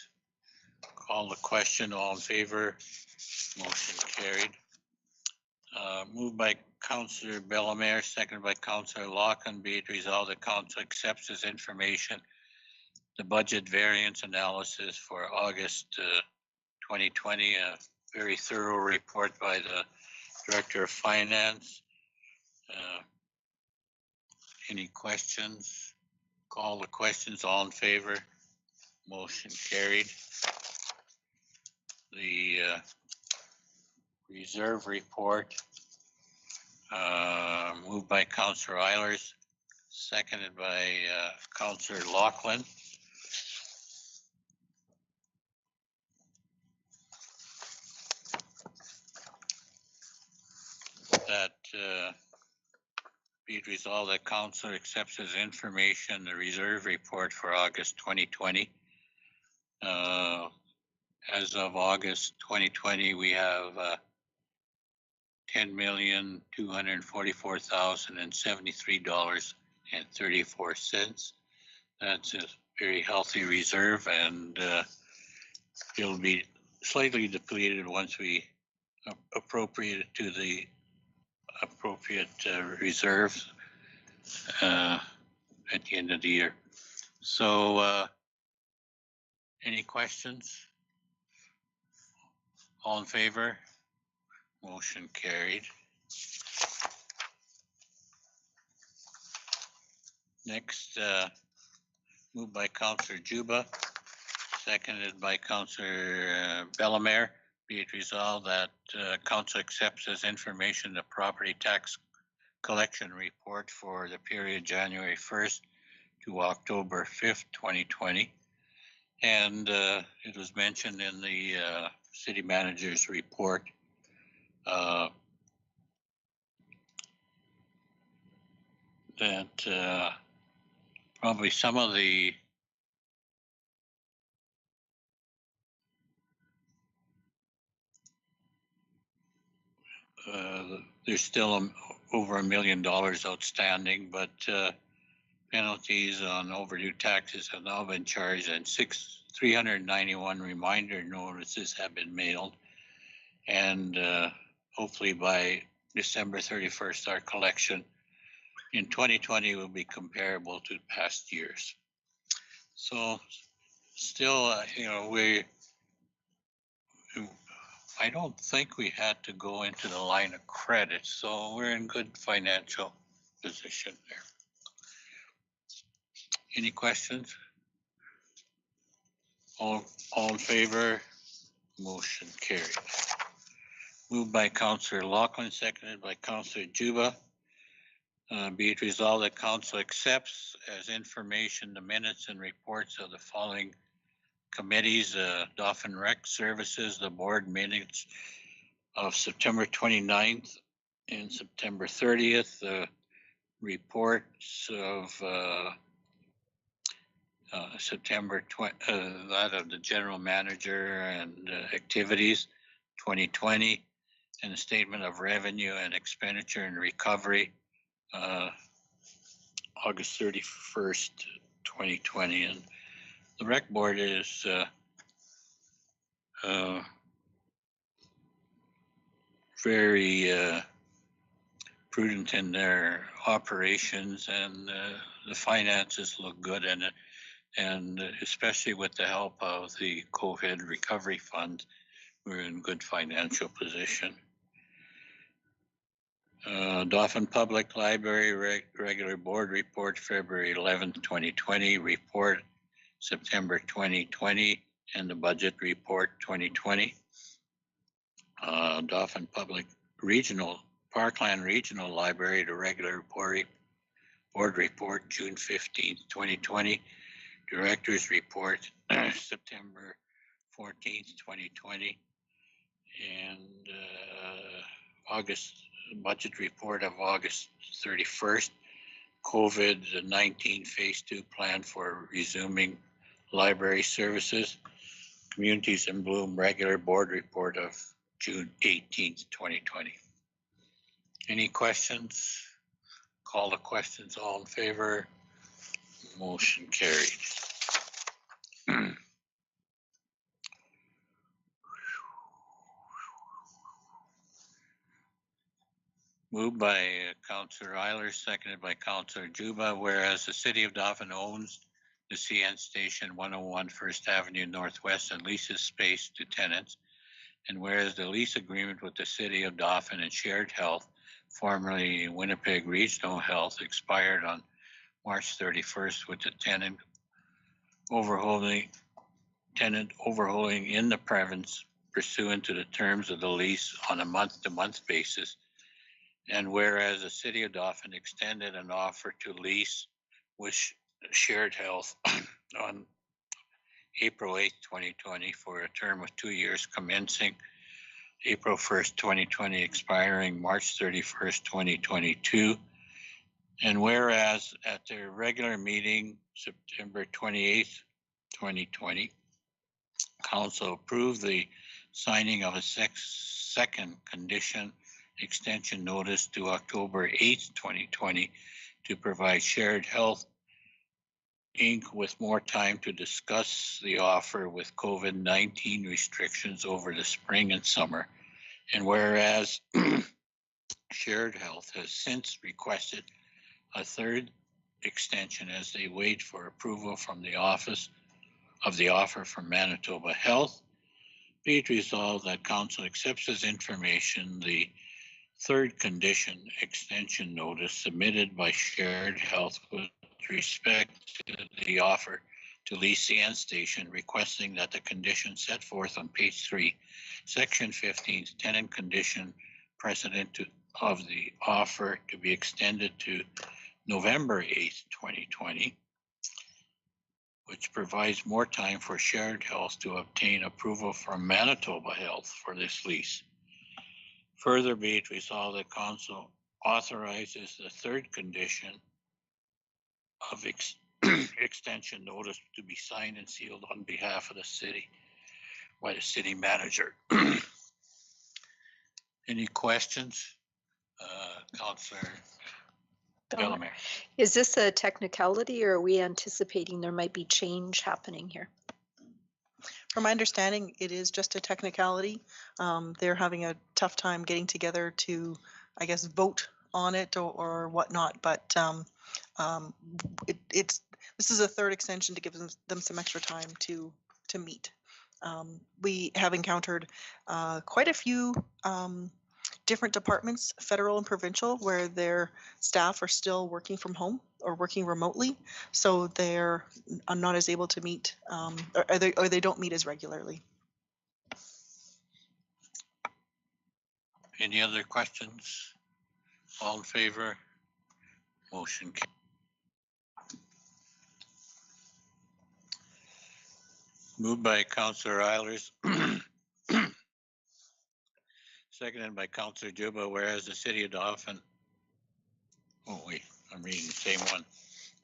Speaker 1: Call the question. All in favor? Motion carried. Moved by Councillor Bellemare, seconded by Councillor Lochin. Be it resolved that council accepts as information the budget variance analysis for August 2020, a very thorough report by the Director of Finance. Any questions? Call the questions. All in favor? Motion carried. The reserve report, moved by Councillor Eilers, seconded by Councillor Lochin. That be it resolved that council accepts as information the reserve report for August 2020. As of August 2020, we have $10,244,073.34. That's a very healthy reserve, and it'll be slightly depleted once we appropriate it to the appropriate reserves at the end of the year. So any questions? All in favor? Motion carried. Next, moved by Councillor Juba, seconded by Councillor Bellemare. Be it resolved that council accepts as information the property tax collection report for the period January 1st to October 5th, 2020. And it was mentioned in the city manager's report that probably some of the there's still over $1 million outstanding, but penalties on overdue taxes have now been charged, and 391 reminder notices have been mailed. And hopefully by December 31st, our collection in 2020 will be comparable to past years. So still, I don't think we had to go into the line of credit, so we're in good financial position there. Any questions? All in favor? Motion carried. Moved by Councillor Lochin, seconded by Councillor Juba. Be it resolved that council accepts as information the minutes and reports of the following committees: Dauphin Rec Services, the board minutes of September 29th and September 30th, the reports of September 20, that of the general manager and activities 2020, and the statement of revenue and expenditure and recovery August 31st, 2020. And the rec board is very prudent in their operations, and the finances look good, and And especially with the help of the COVID recovery fund, we're in good financial position. Dauphin Public Library regular board report, February 11th, 2020, report September 2020, and the budget report 2020. Dauphin Public Parkland Regional Library, the regular board report, June 15th, 2020. Director's report, September 14th, 2020. And budget report of August 31st. COVID-19 phase 2 plan for resuming library services. Communities in Bloom regular board report of June 18th, 2020. Any questions? Call the questions. All in favor? Motion carried. Moved by Councillor Eilers, seconded by Councillor Juba, whereas the City of Dauphin owns the CN Station 101 First Avenue Northwest and leases space to tenants, and whereas the lease agreement with the City of Dauphin and Shared Health, formerly Winnipeg Regional Health, expired on March 31st with the tenant overhauling in the province pursuant to the terms of the lease on a month-to-month basis. And whereas the City of Dauphin extended an offer to lease with Shared Health on April 8th, 2020 for a term of 2 years commencing April 1st, 2020, expiring March 31st, 2022. And whereas at their regular meeting, September 28th, 2020, Council approved the signing of a second condition extension notice to October 8th, 2020 to provide Shared Health Inc. with more time to discuss the offer with COVID-19 restrictions over the spring and summer. And whereas Shared Health has since requested a third extension as they wait for approval from the office of the offer from Manitoba Health, be it resolved that Council accepts as information the third condition extension notice submitted by Shared Health with respect to the offer to lease the CN Station, requesting that the conditions set forth on page 3, section 15, tenant condition precedent of the offer to be extended to November 8th, 2020, which provides more time for Shared Health to obtain approval from Manitoba Health for this lease. Further be it resolved that Council authorizes the third condition of extension notice to be signed and sealed on behalf of the city by the city manager. Any questions? Councillor Bellemare.
Speaker 6: Is this a technicality, or are we anticipating there might be change happening here?
Speaker 8: From my understanding, it is just a technicality. They're having a tough time getting together to, I guess, vote on it or whatnot. But this is a third extension to give them some extra time to meet. We have encountered quite a few different departments, federal and provincial, where their staff are still working from home or working remotely, so they're not as able to meet, or they don't meet as regularly.
Speaker 1: Any other questions? All in favor? Motion carried. Moved by Councillor Eilers, seconded by Councillor Juba, whereas the City of Dauphin, oh wait, I'm reading the same one.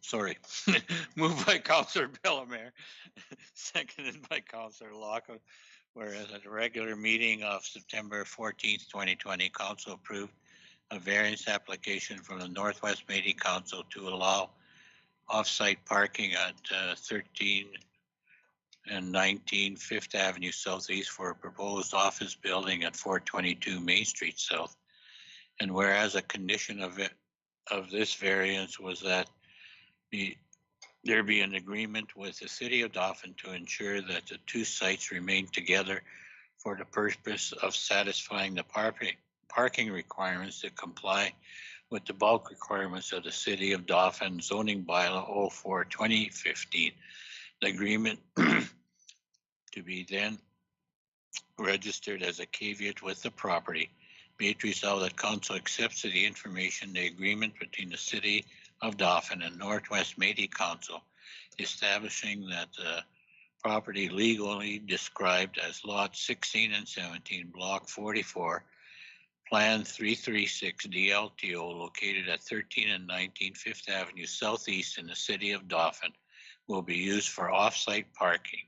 Speaker 1: Sorry. Moved by Councillor Bellemare, seconded by Councillor Lockwood, whereas at the regular meeting of September 14th, 2020, Council approved a variance application from the Northwest Métis Council to allow off-site parking at 13 and 19 Fifth Avenue Southeast for a proposed office building at 422 Main Street South. And whereas a condition of this variance was that there be an agreement with the city of Dauphin to ensure that the two sites remain together for the purpose of satisfying the parking requirements that comply with the bulk requirements of the city of Dauphin zoning bylaw 04/2015. The agreement to be then registered as a caveat with the property. Be it resolved that council accepts the information, the agreement between the city of Dauphin and Northwest Métis Council establishing that the property legally described as lot 16 and 17, block 44, plan 336 DLTO located at 13 and 19 Fifth Avenue Southeast in the city of Dauphin will be used for off-site parking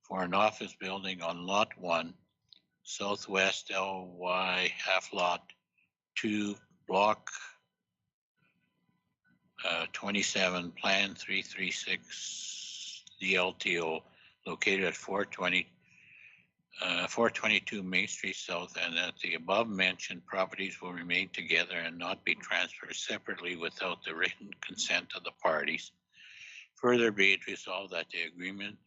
Speaker 1: for an office building on lot 1, Southwest LY half lot 2, block 27, plan 336 DLTO located at 422 Main Street South, and that the above mentioned properties will remain together and not be transferred separately without the written consent of the parties. Further be it resolved that the agreement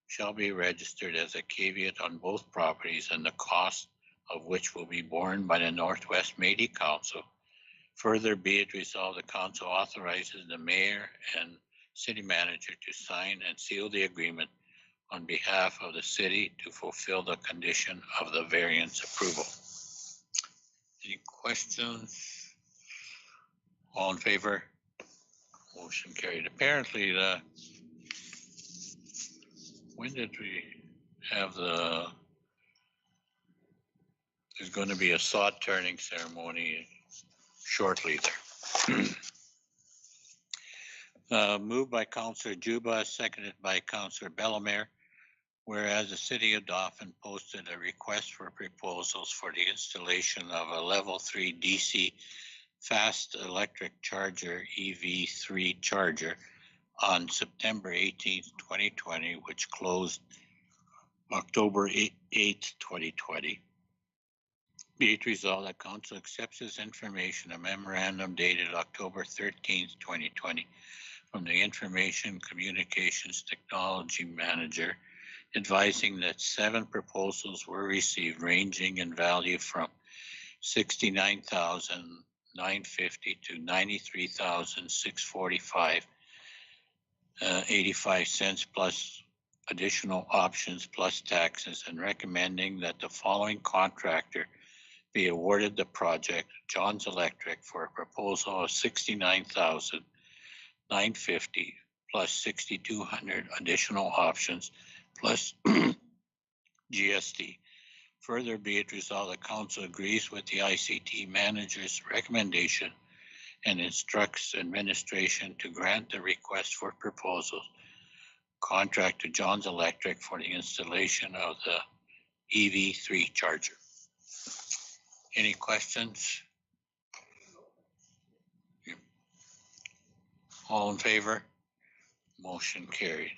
Speaker 1: shall be registered as a caveat on both properties and the cost of which will be borne by the Northwest Métis Council. Further be it resolved the council authorizes the mayor and city manager to sign and seal the agreement on behalf of the city to fulfill the condition of the variance approval. Any questions? All in favor? Motion carried. Apparently, when did we have there's going to be a sod turning ceremony shortly there. Moved by Councillor Juba, seconded by Councillor Bellemare. Whereas the city of Dauphin posted a request for proposals for the installation of a level 3 DC fast electric charger EV3 charger on September 18th, 2020, which closed October 8th, 2020. Be it resolved that council accepts this information, a memorandum dated October 13th, 2020, from the Information Communications Technology Manager, advising that 7 proposals were received ranging in value from $69,950 to $93,645.85 plus additional options plus taxes, and recommending that the following contractor be awarded the project, Johns Electric, for a proposal of $69,950 plus 6,200 additional options plus GST. Further be it resolved the council agrees with the ICT manager's recommendation and instructs administration to grant the request for proposals contract to Johns Electric for the installation of the EV3 charger. Any questions? All in favor? Motion carried.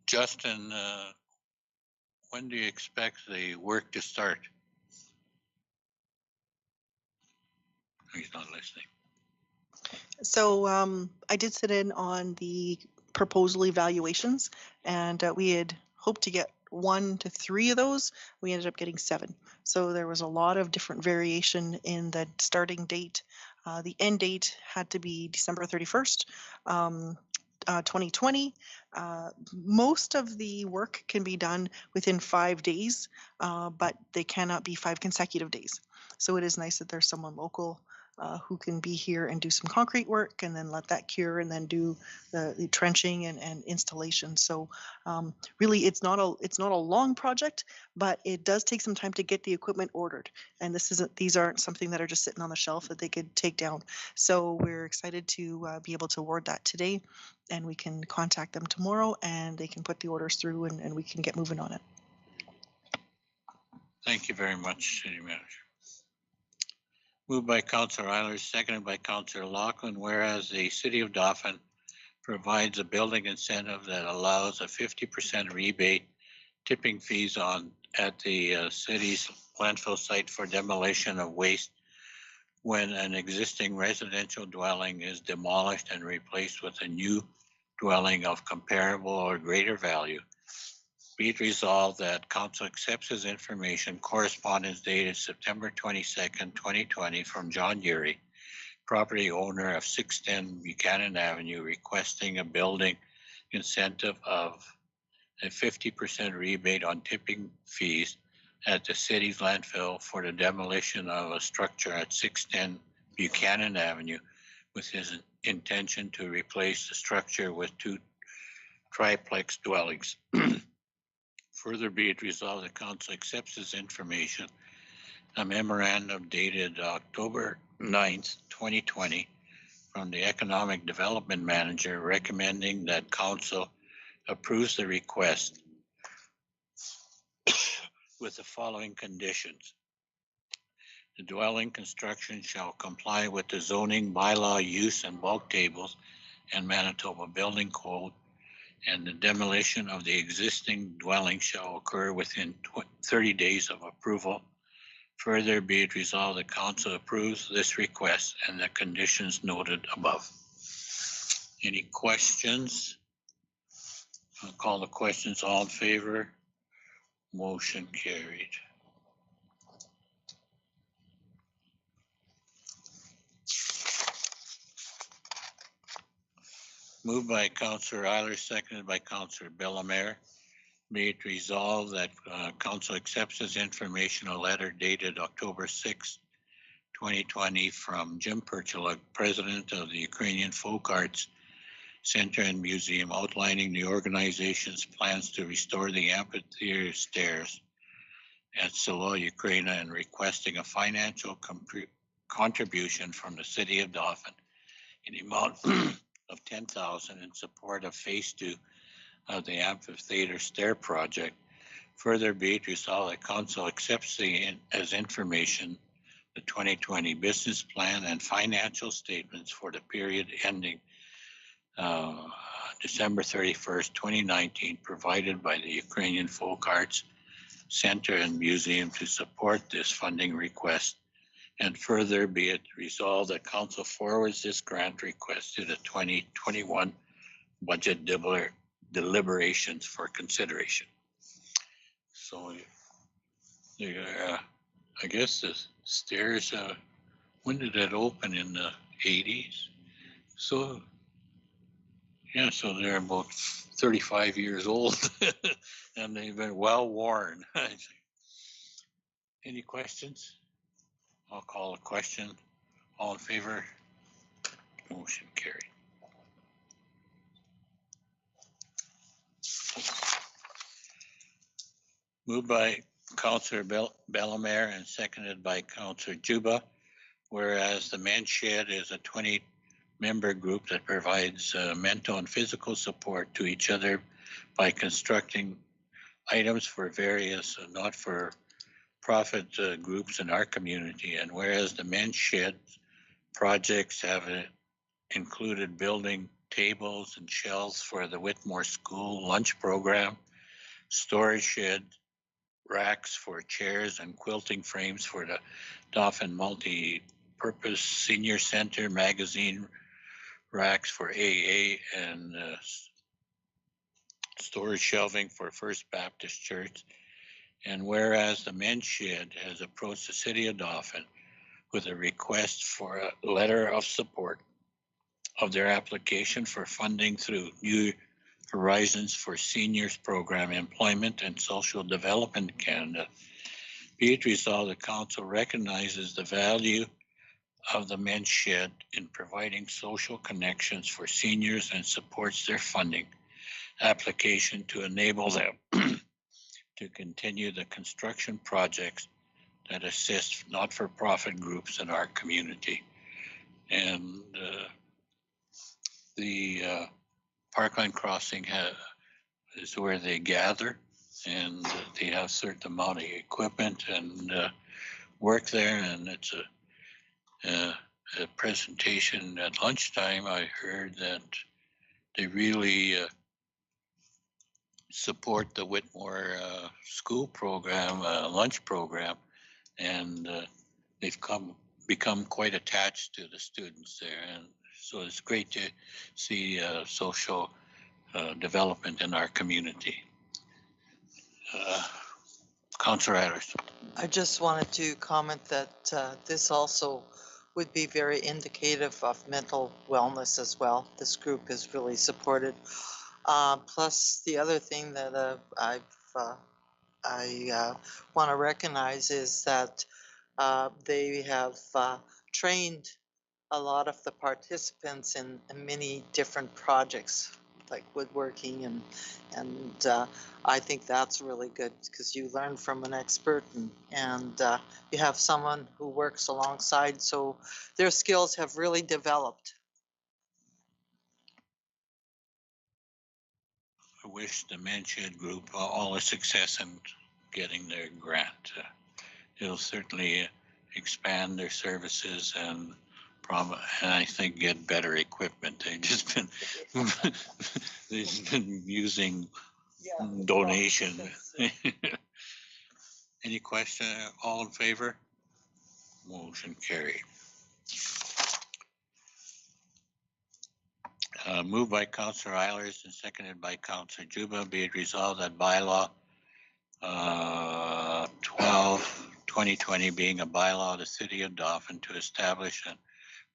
Speaker 1: Justin, when do you expect the work to start? He's not listening.
Speaker 8: So I did sit in on the proposal evaluations, and we had hoped to get 1 to 3 of those. We ended up getting 7. So there was a lot of different variation in the starting date. The end date had to be December 31st. 2020. Most of the work can be done within 5 days, but they cannot be 5 consecutive days. So it is nice that there's someone local who can be here and do some concrete work and then let that cure and then do the trenching and installation. So really it's not a long project, but it does take some time to get the equipment ordered. And these aren't something that are just sitting on the shelf that they could take down. So we're excited to be able to award that today, and we can contact them tomorrow and they can put the orders through and we can get moving on it.
Speaker 1: Thank you very much, City Manager. Moved by Councillor Eilers, seconded by Councillor Lachlan, whereas the City of Dauphin provides a building incentive that allows a 50% rebate tipping fees at the city's landfill site for demolition of waste when an existing residential dwelling is demolished and replaced with a new dwelling of comparable or greater value. Be it resolved that council accepts this information, correspondence dated September 22nd, 2020 from John Urey, property owner of 610 Buchanan Avenue, requesting a building incentive of a 50% rebate on tipping fees at the city's landfill for the demolition of a structure at 610 Buchanan Avenue, with his intention to replace the structure with 2 triplex dwellings. Further be it resolved, the council accepts this information. A memorandum dated October 9th, 2020 from the Economic Development Manager recommending that council approves the request with the following conditions. The dwelling construction shall comply with the zoning bylaw use and bulk tables and Manitoba Building Code, and the demolition of the existing dwelling shall occur within 30 days of approval. Further be it resolved, the council approves this request and the conditions noted above. Any questions? I'll call the questions. All in favor? Motion carried. Moved by Councillor Euler, seconded by Councillor Bellemare. Be it resolved that council accepts this information, a letter dated October 6, 2020 from Jim Perchiluk, president of the Ukrainian Folk Arts Center and Museum, outlining the organization's plans to restore the amphitheater stairs at Selo, Ukraine, and requesting a financial contribution from the city of Dauphin in the amount of $10,000 in support of phase 2 of the amphitheater stair project. Further be it resolved that council accepts as information the 2020 business plan and financial statements for the period ending December 31st, 2019, provided by the Ukrainian Folk Arts Center and Museum to support this funding request. And further be it resolved that council forwards this grant request to the 2021 budget deliberations for consideration. So I guess the stairs, when did that open? In the 80s? So yeah, so they're about 35 years old and they've been well worn. Any questions? I'll call a question. All in favor? Motion carried. Moved by Councillor Bellemare and seconded by Councillor Juba, whereas the Men's Shed is a 20-member group that provides mental and physical support to each other by constructing items for various not-for-profit groups in our community. And whereas the Men's Shed projects have included building tables and shelves for the Whitmore School lunch program, storage shed racks for chairs and quilting frames for the Dauphin Multi-Purpose Senior Center, magazine racks for AA, and storage shelving for First Baptist Church. And whereas the Men's Shed has approached the city of Dauphin with a request for a letter of support of their application for funding through New Horizons for Seniors Program, Employment and Social Development Canada, be it resolved the council recognizes the value of the Men's Shed in providing social connections for seniors and supports their funding application to enable them to continue the construction projects that assist not-for-profit groups in our community. And the Parkland Crossing is where they gather, and they have a certain amount of equipment and work there, and it's a presentation at lunchtime. I heard that they really support the Whitmore school program, lunch program, and they've become quite attached to the students there. And so it's great to see social development in our community. Councillor Ehlers.
Speaker 5: I just wanted to comment that this also would be very indicative of mental wellness as well. This group is really supported. Plus, the other thing that I want to recognize is that they have trained a lot of the participants in many different projects like woodworking and I think that's really good because you learn from an expert and you have someone who works alongside, so their skills have really developed.
Speaker 1: I wish the Menchid group all the success in getting their grant. It'll certainly expand their services and I think get better equipment. They've been using donation. Any question? All in favor? Motion carried. Moved by Councillor Eilers and seconded by Councillor Juba. Be it resolved that bylaw 12/2020 being a bylaw of the City of Dauphin to establish and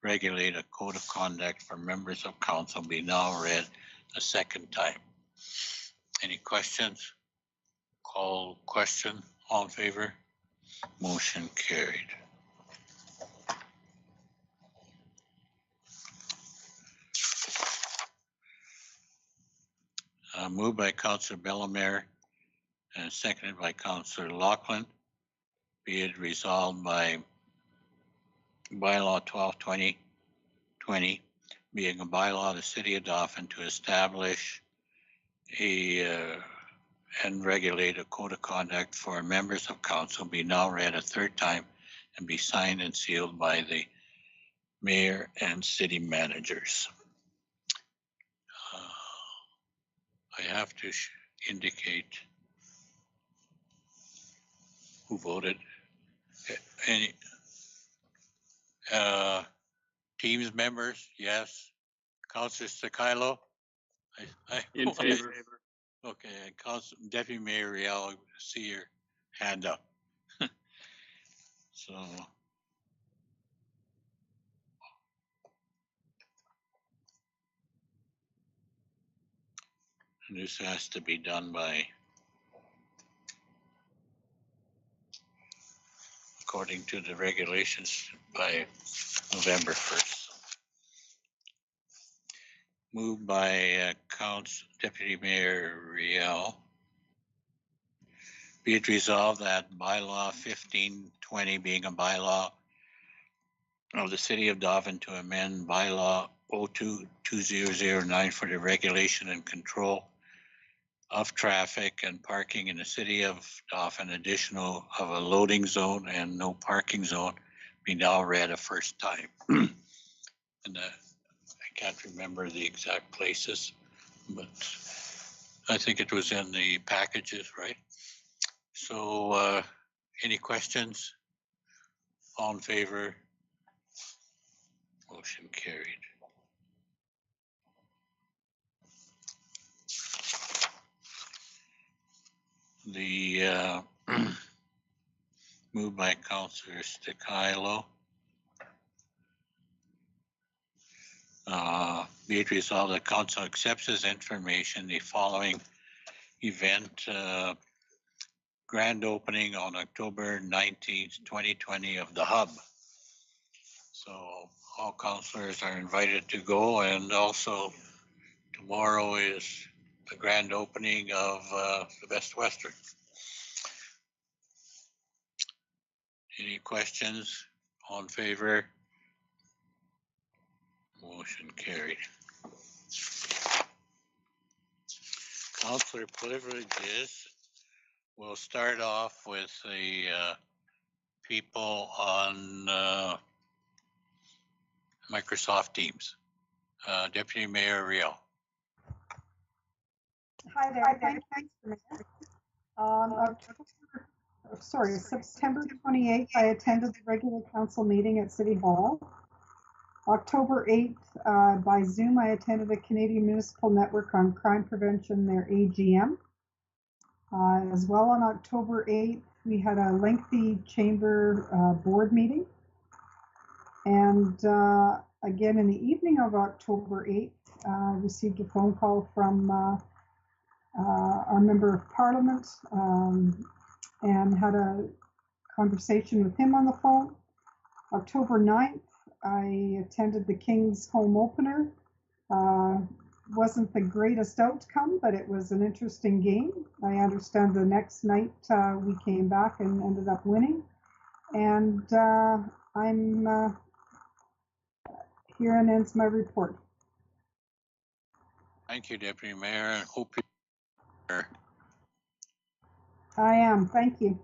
Speaker 1: regulate a code of conduct for members of council be now read a second time. Any questions? Call question. All in favor? Motion carried. Moved by Councillor Bellemare and seconded by Councillor Lachlan. Be it resolved by bylaw 12/2020 being a bylaw of the City of Dauphin to establish and regulate a code of conduct for members of council be now read a third time and be signed and sealed by the mayor and city managers. I have to indicate who voted. Any Teams members? Yes. Councillor Sakilo?
Speaker 7: In favor.
Speaker 1: Okay, Deputy Mayor Riel, see your hand up. So. And this has to be done by, according to the regulations, by November 1st. Moved by Deputy Mayor Riel. Be it resolved that bylaw 1520 being a bylaw of the City of Dauphin to amend bylaw 02-2009 for the regulation and control of traffic and parking in the City of Dauphin, additional of a loading zone and no parking zone be now read a first time. And I can't remember the exact places, but I think it was in the packages, right? So any questions? All in favor? Motion carried. The moved by Councillor Stakilo. Be it resolved that council accepts as information the following event, grand opening on October 19th, 2020 of the hub. So all councillors are invited to go, and also tomorrow is the grand opening of the Best Western. Any questions? All in favor? Motion carried. Councillor privileges. We'll start off with the people on Microsoft Teams. Deputy Mayor Riel.
Speaker 2: Hi there. Thanks, Mayor. On October September 28th, I attended the regular council meeting at City Hall. October 8th, by Zoom, I attended a Canadian Municipal Network on Crime Prevention, their AGM. As well, on October 8th, we had a lengthy chamber board meeting. And again, in the evening of October 8th, received a phone call from our Member of Parliament and had a conversation with him on the phone. October 9th, I attended the King's Home Opener. Wasn't the greatest outcome, but it was an interesting game. I understand the next night we came back and ended up winning. And I'm here and ends my report.
Speaker 1: Thank you, Deputy Mayor. I hope you're
Speaker 2: I am, thank you.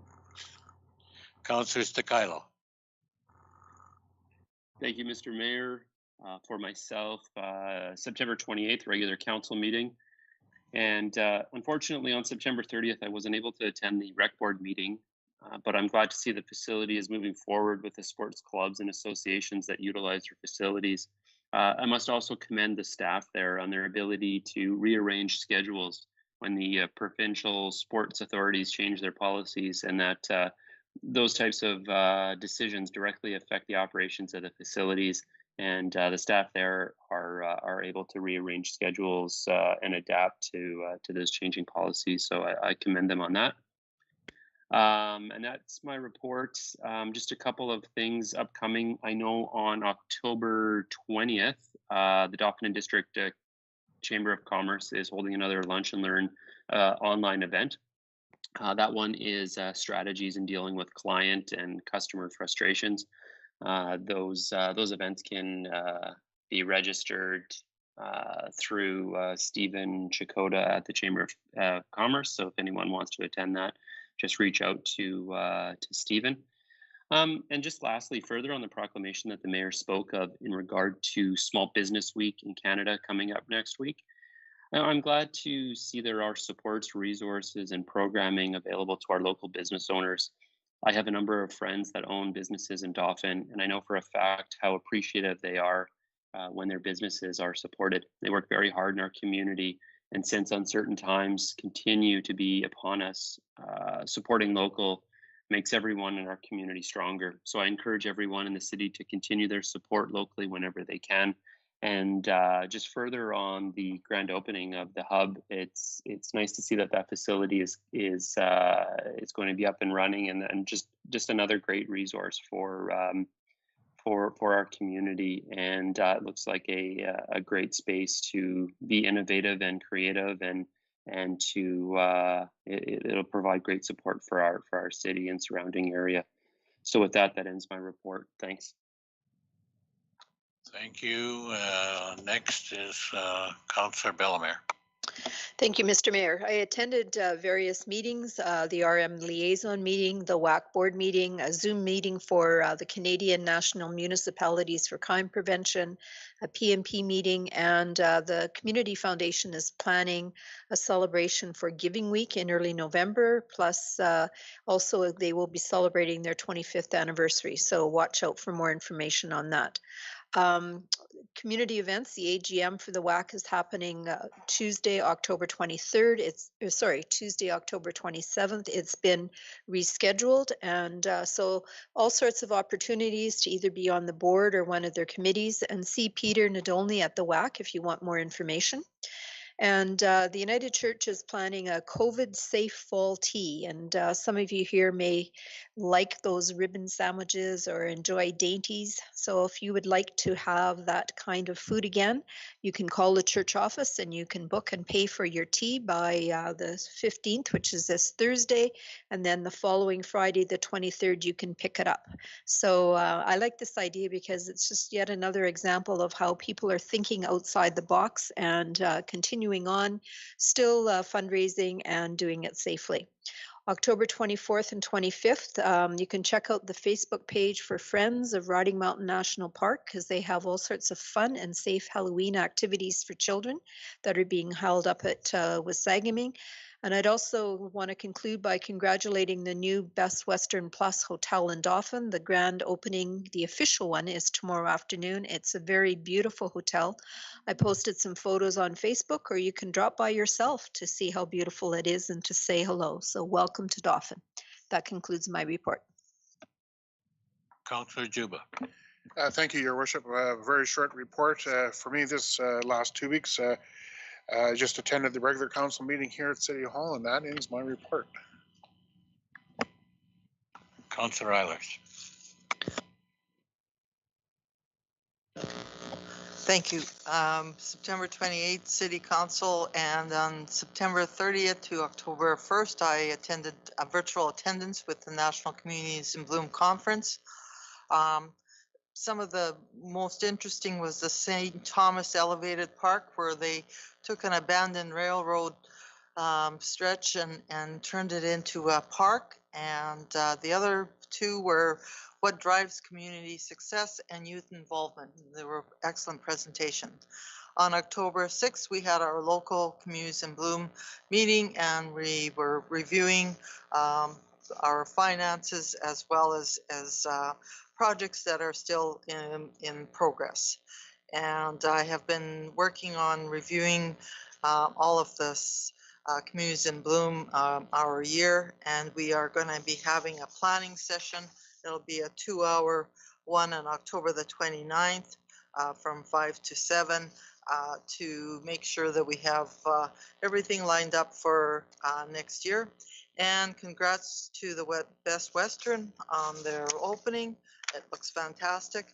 Speaker 1: Councillor Stakilo.
Speaker 7: Thank you, Mr. Mayor. For myself, September 28th, regular council meeting. And unfortunately, on September 30th, I wasn't able to attend the rec board meeting, but I'm glad to see the facility is moving forward with the sports clubs and associations that utilize their facilities. I must also commend the staff there on their ability to rearrange schedules when the provincial sports authorities change their policies, and that those types of decisions directly affect the operations of the facilities. And the staff there are able to rearrange schedules and adapt to those changing policies. So I commend them on that. And that's my report. Just a couple of things upcoming. I know on October 20th, the Dauphin District Chamber of Commerce is holding another Lunch and Learn online event. That one is strategies in dealing with client and customer frustrations. Those events can be registered through Stephen Chakota at the Chamber of Commerce. So if anyone wants to attend that, just reach out to Stephen. And just lastly, further on the proclamation that the mayor spoke of in regard to Small Business Week in Canada coming up next week, I'm glad to see there are supports, resources, and programming available to our local business owners. I have a number of friends that own businesses in Dauphin, and I know for a fact how appreciative they are when their businesses are supported. They work very hard in our community, and since uncertain times continue to be upon us, supporting local makes everyone in our community stronger. So I encourage everyone in the city to continue their support locally whenever they can. And just further on the grand opening of the hub, it's nice to see that facility is going to be up and running, and just another great resource for our community. And it looks like a great space to be innovative and creative, and to it'll provide great support for our city and surrounding area. So with that ends my report. Thanks.
Speaker 1: Thank you. Next is Councillor Bellemare.
Speaker 6: Thank you, Mr. Mayor. I attended various meetings, the RM liaison meeting, the WAC board meeting, a Zoom meeting for the Canadian National Municipalities for Crime Prevention, a PMP meeting, and the Community Foundation is planning a celebration for Giving Week in early November, plus also they will be celebrating their 25th anniversary. So watch out for more information on that. Community events, the AGM for the WAC is happening Tuesday, October 23rd. Tuesday, October 27th. It's been rescheduled. And so all sorts of opportunities to either be on the board or one of their committees, and see Peter Nadolny at the WAC if you want more information. And the United Church is planning a COVID-safe fall tea. And some of you here may like those ribbon sandwiches or enjoy dainties. So if you would like to have that kind of food again, you can call the church office and you can book and pay for your tea by the 15th, which is this Thursday. And then the following Friday, the 23rd, you can pick it up. So I like this idea because it's just yet another example of how people are thinking outside the box and continuing on, still fundraising and doing it safely. October 24th and 25th, you can check out the Facebook page for Friends of Riding Mountain National Park, because they have all sorts of fun and safe Halloween activities for children that are being held up at Wasagaming. And I'd also want to conclude by congratulating the new Best Western Plus Hotel in Dauphin. The grand opening, the official one, is tomorrow afternoon. It's a very beautiful hotel. I posted some photos on Facebook, or you can drop by yourself to see how beautiful it is and to say hello. So welcome to Dauphin. That concludes my report.
Speaker 1: Councillor Juba.
Speaker 9: Thank you, Your Worship. Very short report. For me, this last 2 weeks, I just attended the regular council meeting here at City Hall, and that ends my report.
Speaker 1: Councillor Eilers.
Speaker 5: Thank you. September 28th, City Council, and on September 30th to October 1st, I attended a virtual attendance with the National Communities in Bloom Conference. Some of the most interesting was the St. Thomas Elevated Park, where they took an abandoned railroad stretch and turned it into a park. And the other two were what drives community success and youth involvement. They were excellent presentations. On October 6th, we had our local Communities in Bloom meeting, and we were reviewing our finances as well as projects that are still in progress. And I have been working on reviewing all of this Communities in Bloom our year, and we are going to be having a planning session. It'll be a 2-hour one on October the 29th from 5 to 7 to make sure that we have everything lined up for next year. And congrats to the Best Western on their opening. It looks fantastic.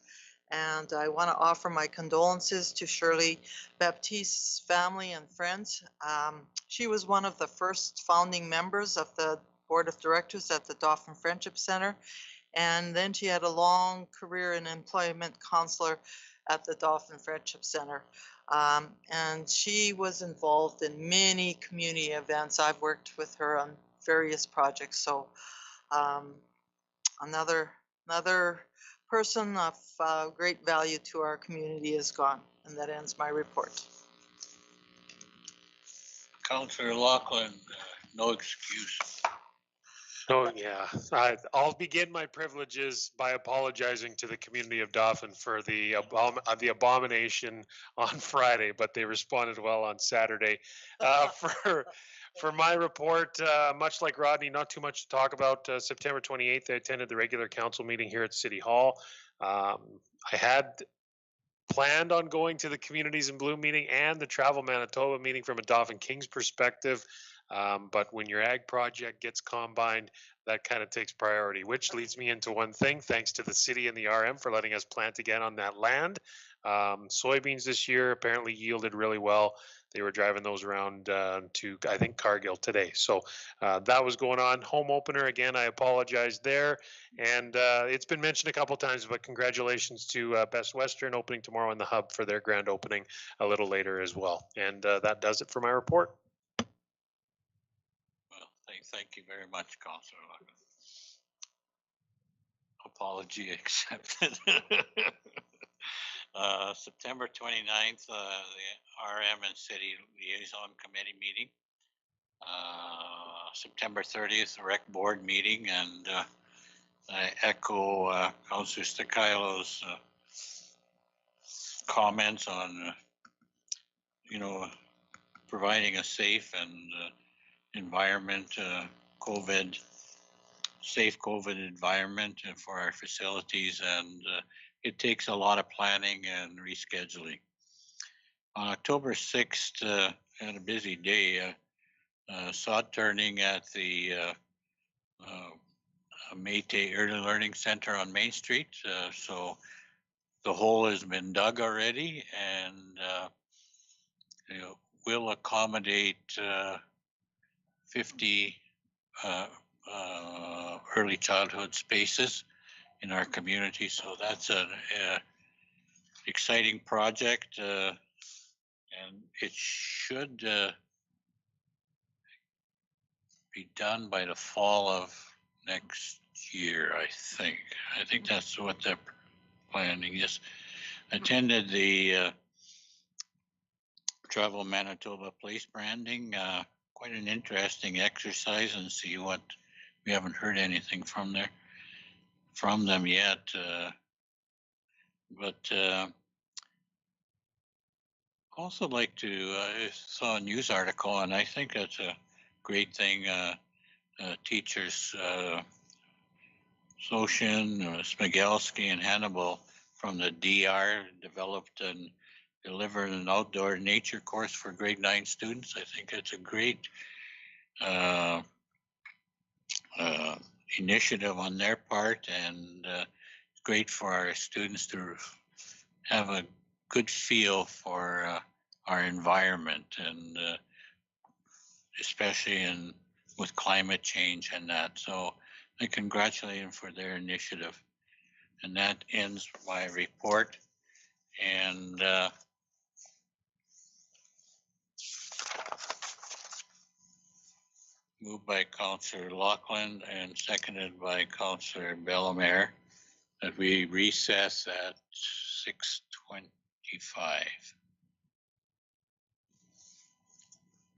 Speaker 5: And I want to offer my condolences to Shirley Baptiste's family and friends. She was one of the first founding members of the Board of Directors at the Dauphin Friendship Center. And then she had a long career in employment counselor at the Dauphin Friendship Center. And she was involved in many community events. I've worked with her on various projects. So another person of great value to our community is gone. And that ends my report.
Speaker 1: Councillor Lachlan, no excuse.
Speaker 3: Oh, yeah. I'll begin my privileges by apologizing to the community of Dauphin for the abomination on Friday, but they responded well on Saturday. For my report, much like Rodney, not too much to talk about. September 28th, I attended the regular council meeting here at City Hall. I had planned on going to the Communities in Bloom meeting and the Travel Manitoba meeting from a Dauphin Kings perspective. But when your ag project gets combined, that kind of takes priority, which leads me into one thing. Thanks to the city and the RM for letting us plant again on that land. Soybeans this year apparently yielded really well. They were driving those around to, I think, Cargill today. So that was going on. Home opener, again, I apologize there. And it's been mentioned a couple times, but congratulations to Best Western opening tomorrow in the Hub for their grand opening a little later as well. And that does it for my report.
Speaker 1: Thank you very much, Councillor Lachlan. Apology accepted. September 29th, the RM and City Liaison Committee meeting. September 30th, the Rec Board meeting, and I echo Councillor Stakailo's comments on, providing a safe and environment, safe COVID environment for our facilities, and it takes a lot of planning and rescheduling. On October 6th, had a busy day, sod turning at the Métis Early Learning Center on Main Street. So the hole has been dug already, and will accommodate 50 early childhood spaces in our community. So that's an exciting project, and it should be done by the fall of next year, I think. I think that's what they're planning. Just attended the Travel Manitoba Place branding. quite an interesting exercise and see what, we haven't heard anything from them yet. But also like to, I saw a news article and I think that's a great thing. Teachers, Soshin, Smigelski, and Hannibal from the DR developed and delivered an outdoor nature course for grade 9 students. I think it's a great initiative on their part, and great for our students to have a good feel for our environment, and especially with climate change and that. So I congratulate them for their initiative. And that ends my report. And moved by Councillor Lachlan and seconded by Councillor Bellemare that we recess at 6:25.